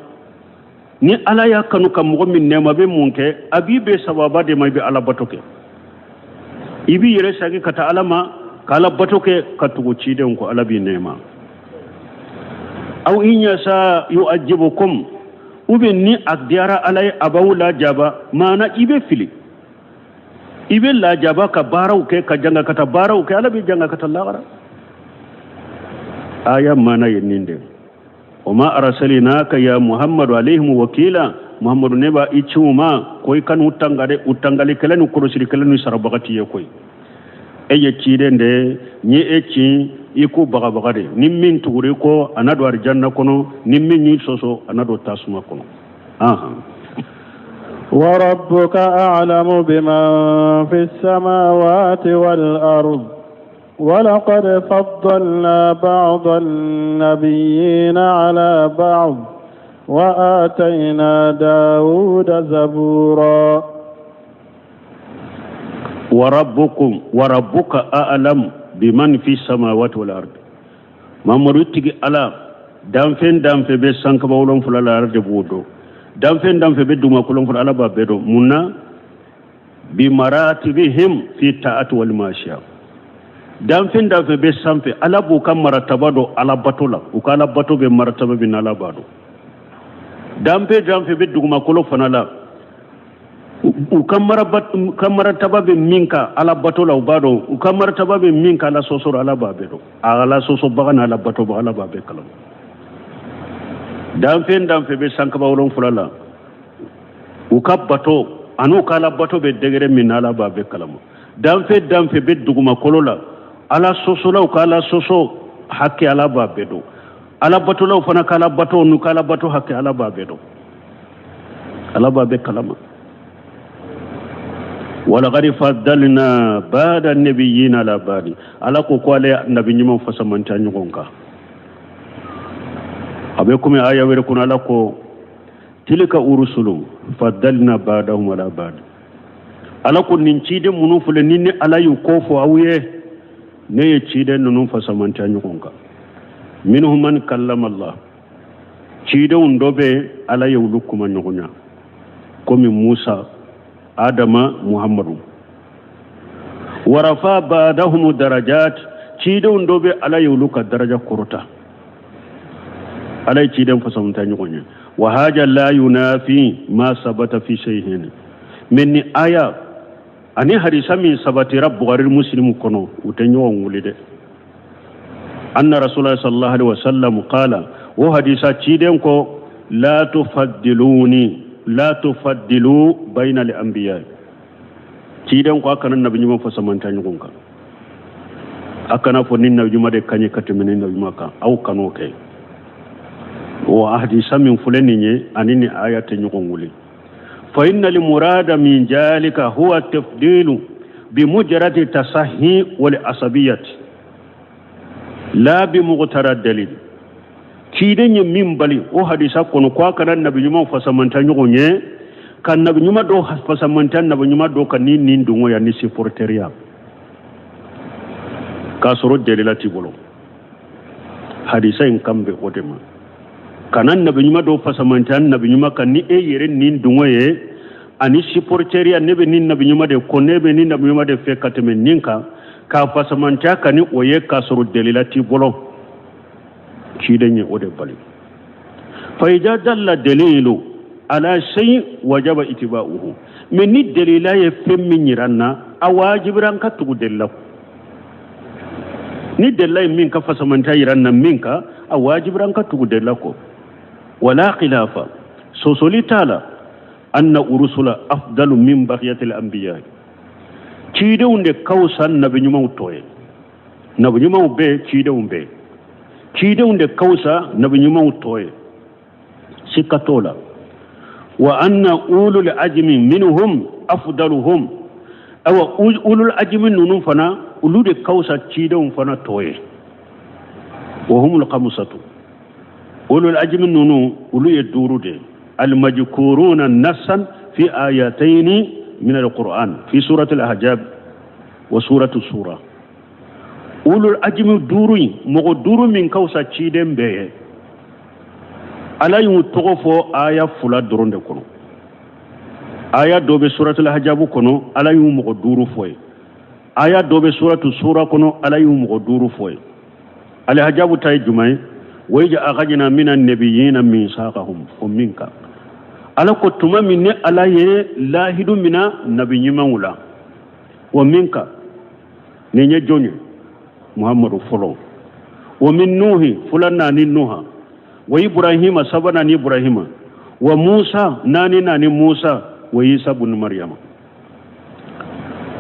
ni ala ya kanu kam mo min nema be munke abibe sababa de may be ala batoke ibi yere sagi kata alama kala batoke katugo ciden ko ala bi nema aw inya sa yu'ajibukum uben ni akdiara alay abawla jaba mana ibe fili ibe la jaba ka baraw ke ka janga kata baraw ke ala bi janga kata lagara aya mana yeninde وما أرسلناك يا محمد عليهم وكيلا محمد نبا إيشوما كوي كان utangale kelen ukurusiri kelen sarabagati yokoy eye chiden de ni echi iku bagabagade nimmin tugure ko anado arjanna kono nimmin ni soso anado tasuma kono aha وربك أعلم بمن في السماوات والأرض ولقد فضلنا بعض النبيين على بعض وآتينا داود زبورا وربك أعلم بمن في السماوات والأرض ما مرتك على danfe be sanka bawlon fulala arde budo danfe be duma kulon fulala ba bedo munna bi maratibihim fi ta'at wal mashiya danfe be sanfe ala bu kam marataba do ala batola ukala bato be marataba bin ala bado danfe be duma kulon fanala ukamara tababe minka ala bato la ubado ukamara tababe minka ala sosoro ala babedo ala soso bagana ala bato ba ala babe kalam danfe be sankaba wolon fulala ukabbato anu kala bato be degere min ala babe kalam danfe be duguma kolola ala soso la ukala soso hakke ala babedo ala bato la ufana kala bato nu kala bato hakke ala babedo ala babe kalama ولقد فضلنا بعد النبيين على بعض على قول النبي نيم فسمنتا نيغونكا ابيكم ايه ويركون على تلك الرسل فضلنا بعضهم على بعض على كون نينتيد منو فلنين على يكوفو اويه ني تشيد نون فسمنتا نيغونكا منهم من كلم الله تشيدون دوبه على يولكم نيغونا كومي موسى adama muhammadu warafa ba'dahum darajat cidon dobe ala yuluka daraja korota alai cidon fasamta nyonya wa haja la yunafi ma sabata fi shay'in minni aya ani hadisa min sabati rabbu gharil muslimu kono utanyo ngulide anna rasulullah sallallahu alaihi wasallam qala wa hadisa cidon ko la tufaddilu bayna al-anbiya ciiden ko akana nabi nyuma fa samanta nyugonka akana fo nin nabi nyuma de kanye katemene nabi maka aw kano kay wa ahdi samin fulani nye anini ayate nyugonguli fa inna li murada min jalika huwa tafdilu bi mujarrati tasahhi wal asabiyat la bi muqtara dalil ciiden ye min bali o hadisa kono ko akana nabi nyuma fa samanta nyugonye kan nabi nyuma do fasamanta nabi nyuma do kan ni ndungo ya ni supporteria ka soro delilati bolo hadisa in kambe odema kanan nabi nyuma do fasamanta nabi nyuma kan ni yere ni ndungo ye ani supporteria nebe ni nabi nyuma de ko nebe ni nabi nyuma de fekateme ninka ka fasamanta kan ni oye ka soro delilati bolo cidenye ode bali fa ija dalla dalilu ala shay wajaba itiba'uhu min ni dalila ya femmi nyiranna awajibiran ka tugu della ni della min ka fasamanta yiranna minka awajibiran ka tugu della ko wala khilafa sosoli tala anna urusula afdalu min baqiyati al-anbiya cidewnde kawsan nabi nyuma utoye nabi nyuma be cidewnde kawsa nabi nyuma utoye sikatola wa anna ulul ajmi minhum afdaluhum awa ulul ajmi nunun fana ulude kausa cidon fana toye wa humul khamsatu ulul ajmi nunu ulu yadurude al majkuruna nassan fi ayatayn min al quran fi surati al ahzab wa surati sura ulul ajmi durui mo duru min kausa ciden beye ala yu togofo aya fula doronde kono aya dobe suratul hajab kono ala yu mo duru foy aya dobe suratul sura kono ala yu mo duru foy al hajab tay jumay wayja aghajna minan nabiyyin min saqahum minka ala ko tuma minne ala ye lahidu mina nabiyyin wala wa minka ne nya jonye muhammadu folo wa min nuhi fulanna ni nuha wa ibrahima sabana ni ibrahima wa musa nani musa wa isa ibn maryama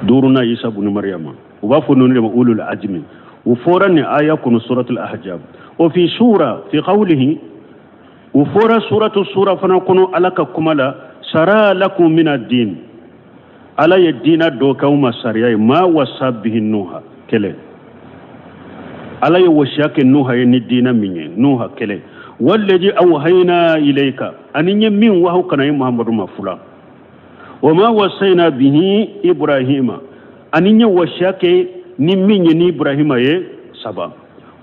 duruna isa ibn maryama wa funun li ulul ajmi wa foran aya kun suratul ahzab wa fi sura fi qawlihi wa fora suratul sura fana kunu alaka kumala sara lakum min ad-din ala yadina do kawma sariya ma wasabihi nuha kele ala yawshake nuha ni dina minye nuha kele والذي أوهينا إليك أن يمين وهو كان محمد مفلا وما وصينا به إبراهيم أن يوشاك نمين إبراهيم سبا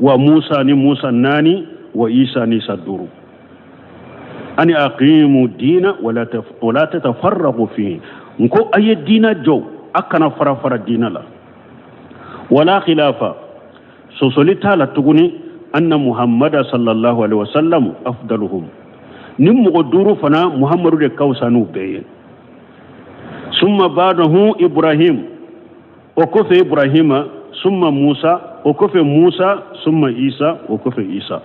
وموسى نموسى ناني وعيسى نيسى الدور أن أقيموا الدين ولا تتفرقوا فيه نكو أي دين جو أكنا فرفر الدين لا ولا خلافة سوسوليتا لا تغني أن محمد صلى الله عليه وسلم أفضلهم نمو دورو فنا محمد دي كوسانو بي ثم بعده إبراهيم وكف إبراهيم ثم موسى وكف موسى ثم عيسى وكف عيسى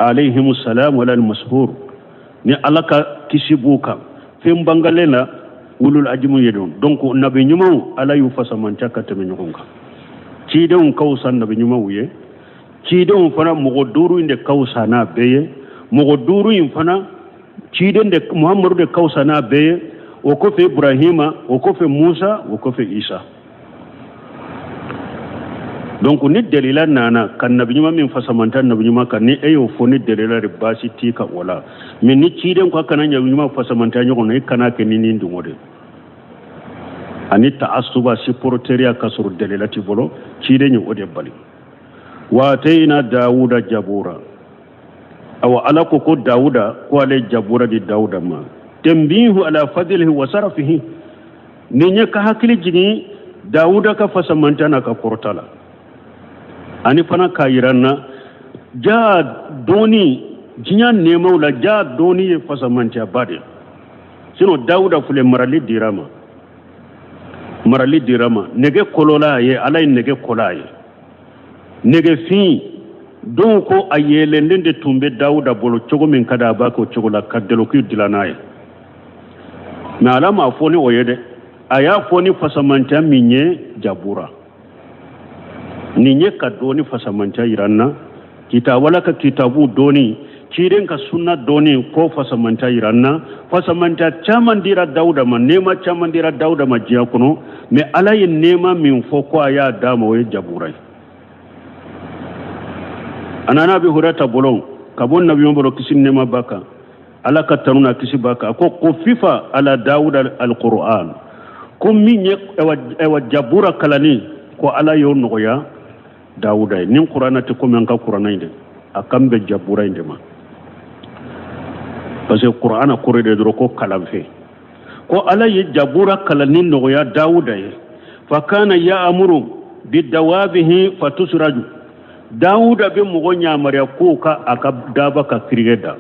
عليهم السلام ولا المسهور ni alaka kisibuka fim bangalena ulul ajmu yedon donc nabi nyumu ala yu fasamanta katame nyukonga cidon kawsan nabi nyumu ye cidon fana mogoduru inde kawsana beye mogoduru in fana cidon de muhammadu de kawsana beye o ko fe ibrahima o ko fe musa o ko fe isa donc ni delila nana kan nabi nyuma min fasamanta nabi nyuma kan ni ayo foni delila ribasi tika wala min ni ciden ko kana nabi nyuma fasamanta nyoko no kana ke ni ndu ngode ani ta'assuba si porteria kasur delila ti bolo ciden ni ode bali wa tayna dauda jabura aw ala ko dauda ko ale jabura di dauda ma tambihu ala fadlihi wa sarafihi ni nyaka hakili jini dauda ka fasamanta na ka portala ani fana kayiranna ja doni jinya nemo la ja doni e fasamanti abade sino dauda fule marali dirama nege kolola ye alay nege kolaye nege fi don ko ayele ndende tumbe dauda bolo chogo min kada ba ko chogo la kadelo ku dilanaye na alama foni oyede aya foni fasamanti minye jabura ninye ka doni fasamanta iranna wala ka kitabu doni ciren ka sunna doni ko fasamanta iranna fasamanta chamandira dauda ma nema chamandira dauda ma jiya kuno me alaye nema min foko aya dama we jaburai anana bi hurata bolon kabon nabi mboro kisin nema baka ala ka tanuna kisi baka ko fifa ala dauda alquran ko minye ewa jabura kalani ko ala yo noya dauda nin qur'ana te ko men ka qur'ana inde akambe jabura inde ma parce que qur'ana korede dro ko kalamfe ko ala ye jabura kala nin no ya dauda fa kana ya'muru bidawabihi fatusraju dauda be mo gonya mare ko ka aka daba ka kirgeda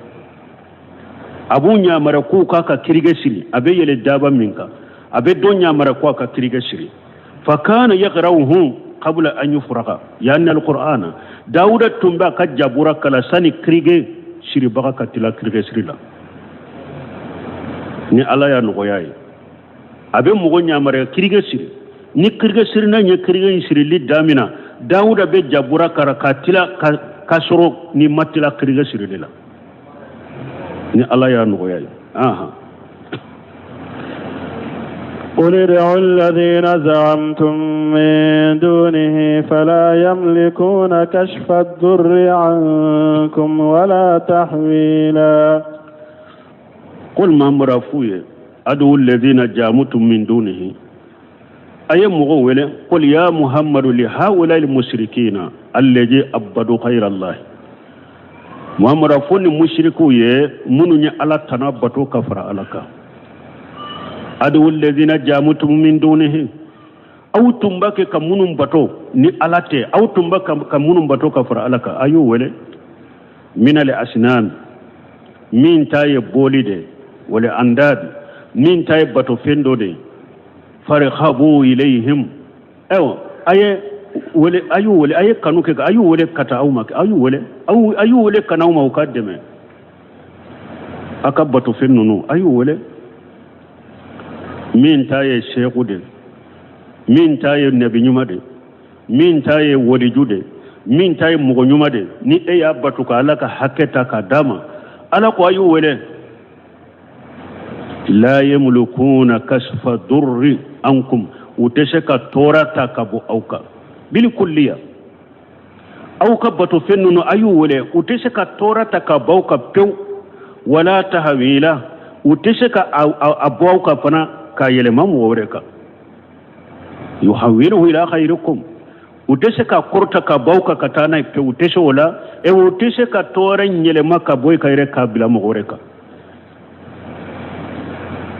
abu nya mare ko ka kirge sili abe yele daba minka abe donya mare ko ka kirge sili fa kana yaqra'uhu qabla an yufraqa yani alqur'ana dauda tumba ka jabura kala sani krige shiri baka katila krige sirila ni ala ya no yayi abe mugo nyamare krige siri ni krige siri na nye krige siri li damina dauda be jabura kara katila kasoro ni matila krige sirila ni ala ya no yayi aha قل ادعوا الذين زعمتم من دونه فلا يملكون كشف الضر عنكم ولا تحويلا قل ما مرافوه ادعوا الذين زعمتم من دونه أي مغول قل يا محمد لهؤلاء المشركين الذي عبدوا غير الله محمد فون مشركو منو على تنبتو كفر عليك adu alladhina jamutum min dunihi aw tumbake kamunum bato ni alate aw tumbaka kamunum bato kafara alaka ayu wele min al asnan min taye bolide wala andad min taye bato fendode farhabu ilayhim aye wele ayu wele aye kanuke ayu wele kata aw mak ayu wele kanaw ma ukaddeme aka bato fennunu ayu wele min taye sheikhu de min taye nabi nyuma de min taye waliju de min taye mugo nyuma de ni e ya batuka alaka haketa ka dama ala ko ayu wele la yamlukuna kashfa durri ankum utashaka torata kabu auka bil kulliya auka batu fennu ayu wele utashaka torata ka bauka pew wala tahwila utashaka abauka fana ka yelema mu woreka yuhawiluhu ila khayrikum utese ka korta ka bauka katana pe utese wala utese ka tore nyele maka boy ka ire ka bila mogoreka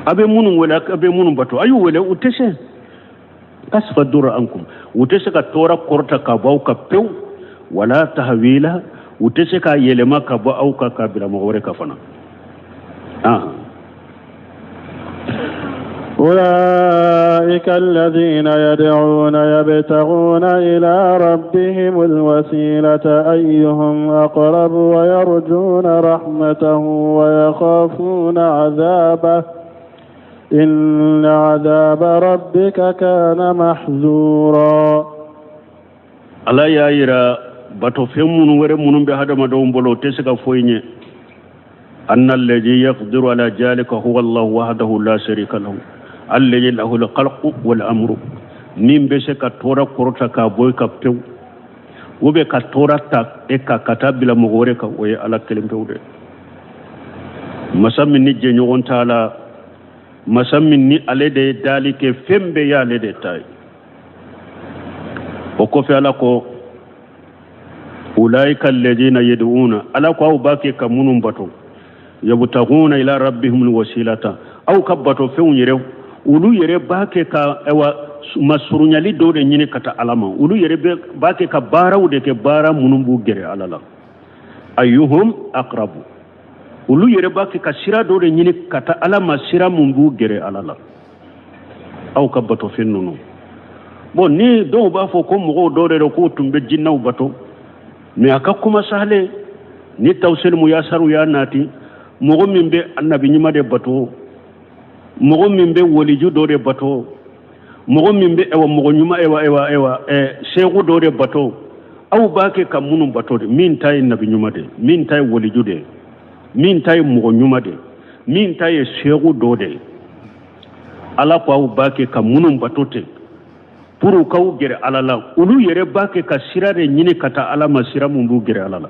abe munun wala abe munun bato ayu wala utese kasfa dura ankum utese ka tora korta ka bauka pe wala tahwila utese ka yele maka bo auka ka bila mogoreka fana أولئك الذين يدعون يبتغون إلى ربهم الوسيلة أيهم أقرب ويرجون رحمته ويخافون عذابه إن عذاب ربك كان محذورا ألا يا إيرا باتو فيمون ورمون بهذا ما دوم بلو تسكا فويني أن الذي يقدر على ذلك هو الله وحده لا شريك له الذي له الخلق والأمر نيم بشك تورا كورتا كابوي كابتو وبي كتورا تاك إكا كتاب بلا مغوريكا وي على كلمة ودي مسامن ني جنيون تعالى مسامن ني علي دي دالي كي فيم بي علي دي تاي وكوفي على كو أولئك الذين يدعون على كو باكي كمونم باتو يبتغون إلى ربهم الوسيلة أو كبتو فيون يريو ulu yere bake ka ewa masurunyali do de nyini kata alama ulu yere bake ka bara ude ke bara munumbu gere alala ayyuhum aqrabu ulu yere bake ka sira do de nyini kata alama sira munbu gere alala aw ka bato fennuno bon ni do ba fo ko mo do de ko tumbe jinnaw bato me aka kuma sale ni tawsil mu yasaru ya nati mo min be annabi nyima de bato mogo min be woliju do de bato mogo min be ewa mogo nyuma ewa sheikhu do de bato aw bake kam munum bato de min tay nabi nyuma de min tay woliju de min tay mogo nyuma de min tay sheikhu do de ala ko aw bake kam munum bato te puru kaw gere alala ulu yere bake ka sirare nyini kata ala masira mumbu gere alala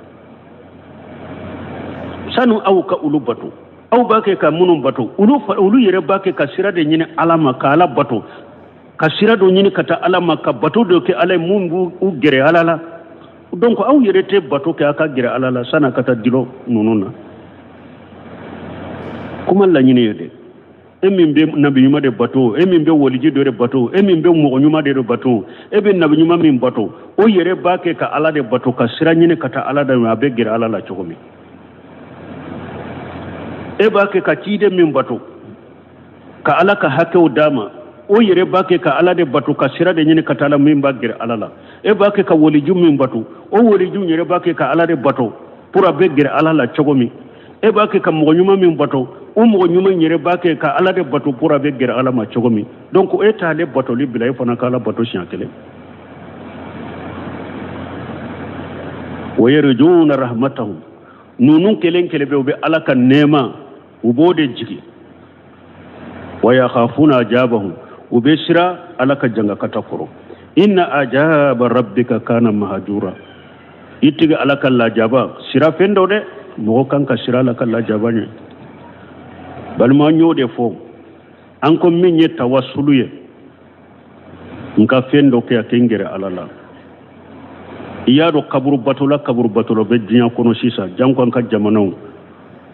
sanu aw ka ulu bato aw bake ka munum bato ulu yere bake ka sira de nyini alama ka ala bato ka sira do nyini kata alama ka bato do ke ala mumbu u gere alala donc aw yere te bato ke aka gere alala sana kata dilo nununa kuma la nyini yede emin be nabi nyuma de bato emin be woliji do de bato emin be mo nyuma de bato ebe nabi nyuma min bato o yere bake ka ala de bato ka sira nyini kata ala da ma be gere alala chokomi e bake ka cide min bato ka ala ka hakew dama o yere bake ka ala de bato ka sira de nyini katala min bagir alala e bake ka woliju min bato o woliju yere bake ka ala de bato pura begir alala chogomi e bake ka mo nyuma min bato o mo nyuma yere bake ka ala de bato pura begir ala ma chogomi donc e ta le bato li bilay fona ka ala bato shankele wa yarjuna rahmatahu nunun kelen kelebe be ala ka nema ubode jiki wa yakhafuna ajabahum ubeshira alaka janga katakoro inna ajaba rabbika kana mahjura itiga alaka la jaba sira fendo de mo kanka sira alaka la jaba ne balma nyode fo an ko minye tawassulu ye nka fendo ke akengere alala iyado kaburu batula be dinya kono sisa janko ka jamanaw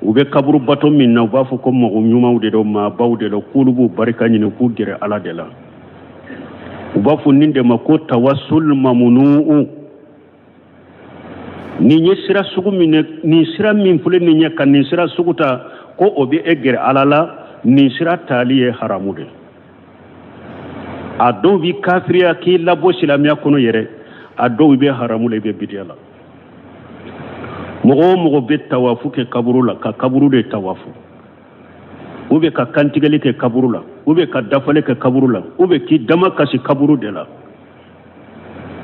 ube kaburu bato min na ba fu ko mo nyuma de do ma bawde do kulubu barka ni ku gere ala de la uba fu ninde ma ko tawassul mamnuu ni nye sira sugu min ni sira min fule ni nya kan ni sira suguta ko obi egere ala la ni sira taliye haramude ado bi kafiriya ki labo silamiya kono yere ado be haramule be bidiyala mogo be tawafu ke kaburu la ka kaburu de tawafu ube ka kantigale ke kaburu la ube ka dafale ke kaburu la ube ki dama kasi kaburu de la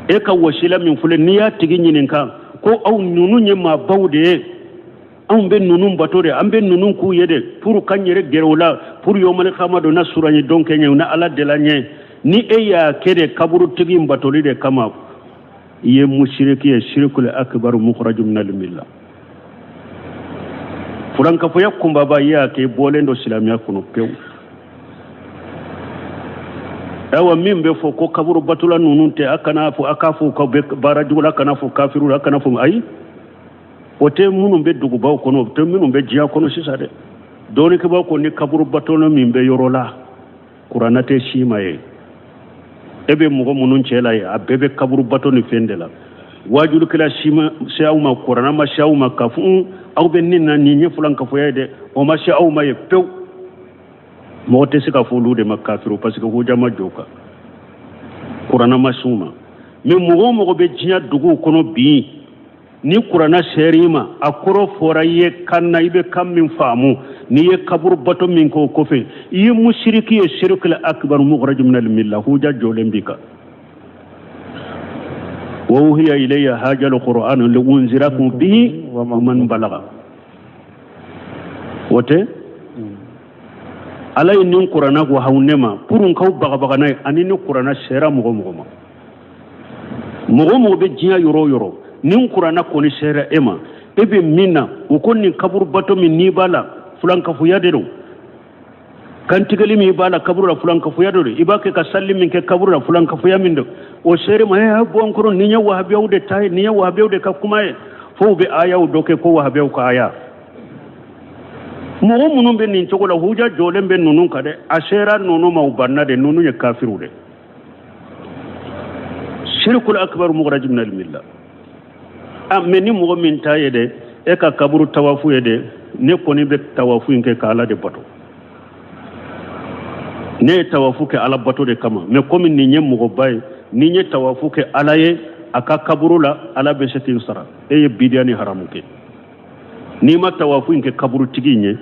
e ka wasila min fule niya tigi nyininka ko aw nunu nye ma bawde an be nunu batore an be nunu ku yede pour kanyere gerowla pour yomal khamado na surani donc nyew na ala de la nye ni e ya kede kaburu tigi mbatoli de kama ye mushriki ya shirkul akbar mukhrajum min al-millah furanka fo yakumba ba ya ke bolendo silamiya kuno pew ewa min be fo ko kaburu batula nununte akafu ko be barajula kana fo kafiru kana fo ay ote munum be dugu baw kono te munum be jiya kono sisade doni ke baw ko ni kaburu batula min be yorola kuranate shimaye ebe mugo munun cela ya abebe kaburu batoni fendela wajulu kila shima shauma kurana ma shauma kafu aw be ninna ni ni fulan kafu yede o ma shauma ye pew mo te sika fo lude makafiru parce que ho jama joka kurana ma shuma mi mugo be jiya dugu kono bi ni kurana sherima akoro foraye kanna ibe kam min famu ni ye kabur bato min ko kofe yi mushriki ye shirkul akbar mukhraj min al millah huja jolembika wa uhiya ilayya hajal qur'an li unzirakum bihi wa man balagha wote alay nin qur'ana ko hawnema purun kaw baga nay anini qur'ana shera mugo be jiya yoro nin qur'ana ko ni shera ema ebe minna o konni kabur bato min ni bala fulan ka fu yadero kan tigali mi bala kabur la fulan ka fu yadero ibake ka sallim min ke kabur la fulan ka fu yamindo o sheri ma ha bon koro ni nya wahabiyude tay ni nya wahabiyude ka kuma fo be aya o doke ko wahabiyu ka aya mo munun be nin chogola huja jolen be nunun kade ashera nunu ma ubanna de nunu ya kafiru de shirkul akbar mukhraj min al millah ameni mo min tayede e ka kaburu tawafu yede ne koni be tawafu nke ka ala de bato ne tawafu ke ala bato de kama me komi ni nyem mo bay ni nye tawafu ke ala ye aka kaburu la ala be setin sara e bidiani haramu ke ni ma tawafu nke kaburu tiginye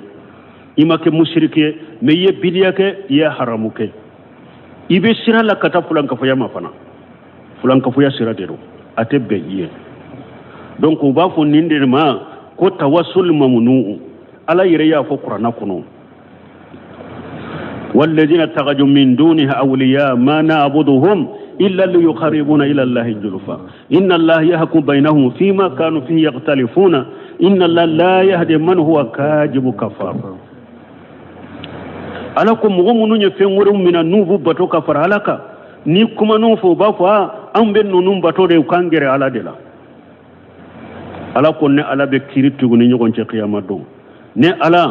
ima ke mushrike me ye bidiya ke ye haramu ke ibe sira la kata fulan ka faya mafana fulan ka faya sira de do ate be ye donc on va fo ninde ma ko tawassul mamnu ala yire ya fo qur'ana kuno walladheena taghaju min dunihi awliya ma na'buduhum illa liyuqarribuna ila allahi zulfa inna allaha yahkum bainahum fima kanu fihi yakhtalifuna inna allaha la yahdi man huwa kajibu kafar ala ko mo munu nye fenwore mina nuvu bato kafar halaka ni kuma no fo ba fa ambe nunum bato de kangere ala de la ala ko ne ala be kiritu ni nyogon ci qiyama do ne ala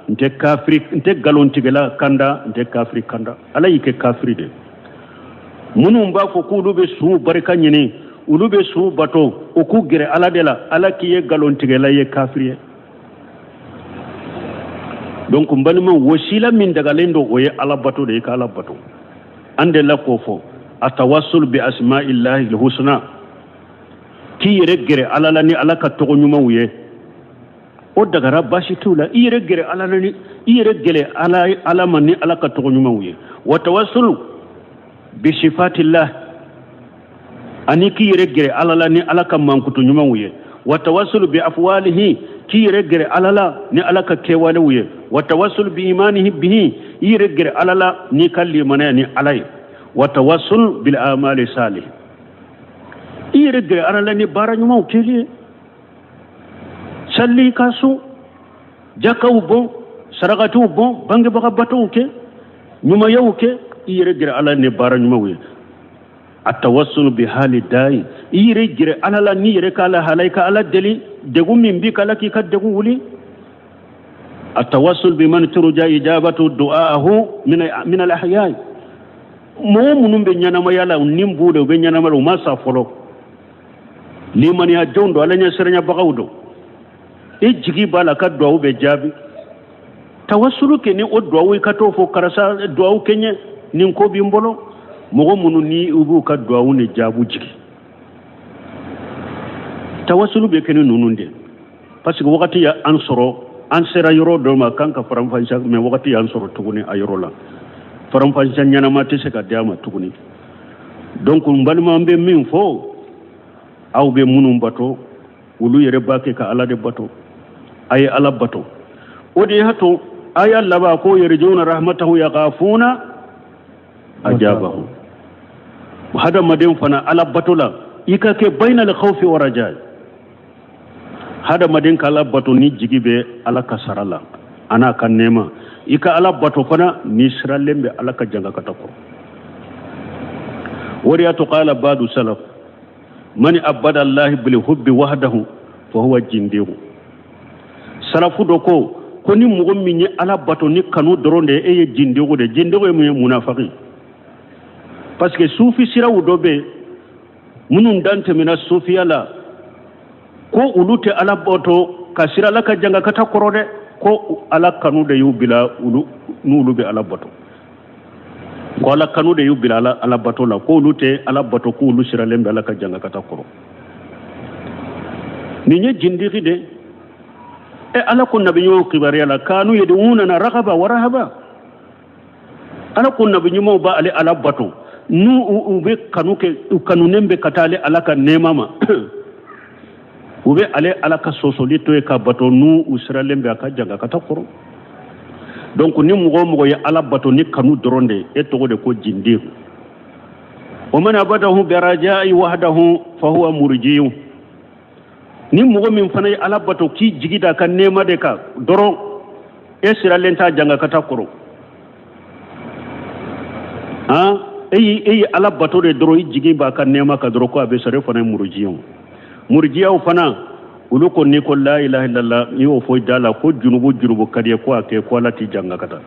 nte kafri nte galon tigela kanda nte kafri kanda ala yike kafri de munum ba ko ku be su barka nyini ulu be su bato o ku gere ala de la ala ki ye galon tigela ye kafri donc mbalima wasila min daga lendo o ye ala bato de ka ala bato ande la ko fo atawassul bi asma'illahi alhusna ki yere gere ala la ni ala ka to nyuma wuye o daga rabashi tula yere gere ala la ni yere gele ala man ni ala ka to nyuma wuye wa tawassul bi sifatillah ani ki yere gere ala la ni ala ka mankuto nyuma wuye wa tawassul bi afwalihi ki yere gere ala la ni ala ka kewale wuye wa tawassul bi imanihi bihi yere gere ala la ni kalli mana ni alai wa tawassul bil amali salih yere gere ala la ni bara nyuma ukeli salli kasu jakaw bon saragatu bon bangi baka bato ke nyuma yawke yere gere ala ni bara nyuma wuye atawassul bi hali dai yere gere ala la ni yere kala halaika ala deli degu min bi kala ki kad degu wuli atawassul bi man turja ijabatu du'aahu min al ahya mo munum be nyana ma yala nimbude be nyana ma ma sa folo liman ya jondo ala nya sernya bagawdo e jigi bala ka du'u be jabi tawassulu ke ni o du'u ka to fo karasa du'u kenye nin ko bi mbolo mo munu ni ubu ka du'u ne jabu jigi tawassulu be kene nununde parce que wakati ya ansoro ansera yoro do ma kanka faram fancha me wakati ya ansoro tuguni ayoro la faram fancha nyana ma tese ka diama tuguni donc mbalma be min fo aw be munum bato wulu yere bake ka ala de bato ay ala bato odi hato ay alla ba ko yarjuna rahmatahu yaghafuna ajabahu hada madin fana ala bato la ikake bainal khawfi wa rajaa hada madin kala bato ni jigibe ala kasarala ana kan nema ika ala bato fana ni siralembe ala ka janga katako وريات قال بعض السلف من أبد الله بالحب وحده فهو جندي سلف دوكو كوني مغمي على باتوني كانوا درون اي جندي منافقين parce que sufi sira udobe munun dante mina sufi ala ko ulute ala boto kasira la ka janga kata korode ko ala kanu de yubila ulu be ala boto ko ala kanu de yubila ala boto la ko ulute ala boto ko ulu sira lembe ala ka janga kata koro ni nye jindiri de e ala ko nabiyo kibari ala kanu yeduna na ragaba wa rahaba ala ko nabiyo mo ba ala boto nu ube kanu nembe katale alaka nemama ube ale alaka sosolito e ka bato nu usra lembe aka janga kata koro donc ni mugo ya ala bato ni kanu doronde e to de ko jindir o man abadahu bi rajai wahdahu fa huwa murjiu ni mugo min fana ala bato ki jigida kan nema de ka doron e sira lenta janga kata koro ha eyi ala bato de doro jigi ba kan nema ka doro ko abe sare fana murjiyo fana ulu ko ni ko la ilaha illallah ni o fo dala ko junubu kadiye ko ake ko lati janga kata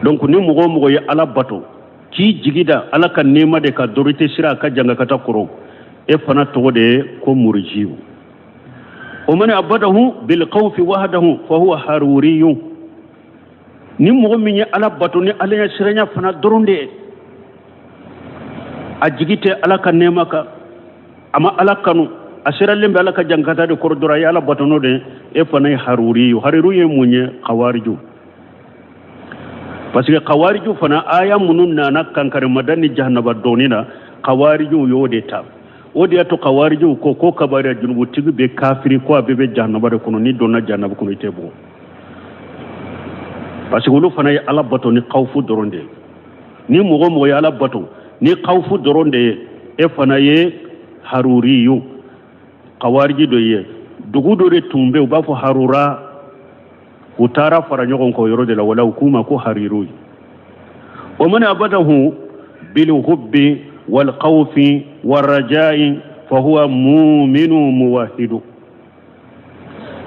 donc ni mugo ya ala bato ki jigida ala kan nema de ka doro te sira ka janga kata koro e fana to de ko murjiyo o man abadahu bil khawfi wahdahu fa huwa haruriyun ni mogo min ye ala bato ni ala ya siranya fana doronde a jigite ala ka nema ka ama ala kanu a siralembe ala ka jankata de korodora ya ala bato no de e fana haruriyu ye munye khawariju parce que khawariju fana aya munun nana kankare madani jahannaba donina khawariju yo de ta o de to khawariju ko kabari junubu tigi be kafiri ko be jahannaba de kono ni donna jahannaba kono tebo parce que olu fana ye ala bato ni khawfu doronde ni mogo ye ala bato ni khawfu doronde e fana ye haruriyu kawariji do ye dugu do de tumbe u b'a fɔ harura u taara fara ɲɔgɔn kɔ yɔrɔ de la wala u k'u ma ko hariru o man abadahu bil hubbi wal khawfi war rajai fa huwa mu'minu muwahhidu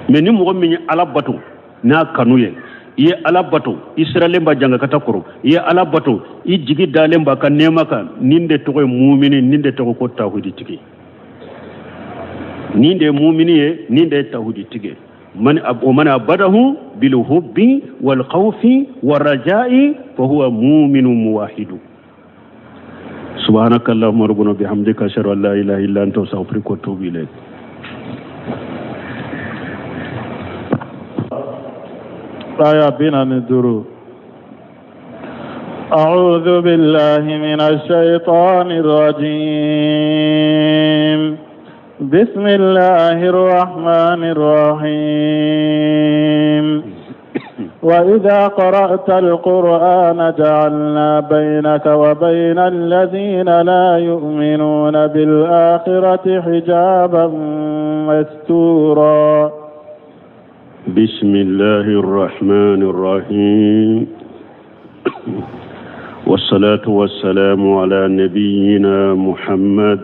mais ni mogo min ye ala bato n'a kanu ye i ye ala bato i siralen ba janga kata koro i ye ala bato i jigi dalen ba ka nema kan nin de tɔgɔ ye mumini nin de tɔgɔ ko tawhidi tigi nin de mumini ye nin de tawhidi tigi man abadahu bil hubbi wal khawfi war rajai fa huwa mu'minun muwahhidu subhanaka allahumma rabbana bihamdika ashhadu an la ilaha illa anta astaghfiruka wa atubu ilayk آية بنا ندرو أعوذ بالله من الشيطان الرجيم بسم الله الرحمن الرحيم وإذا قرأت القرآن جعلنا بينك وبين الذين لا يؤمنون بالآخرة حجابا مستورا بسم الله الرحمن الرحيم والصلاة والسلام على نبينا محمد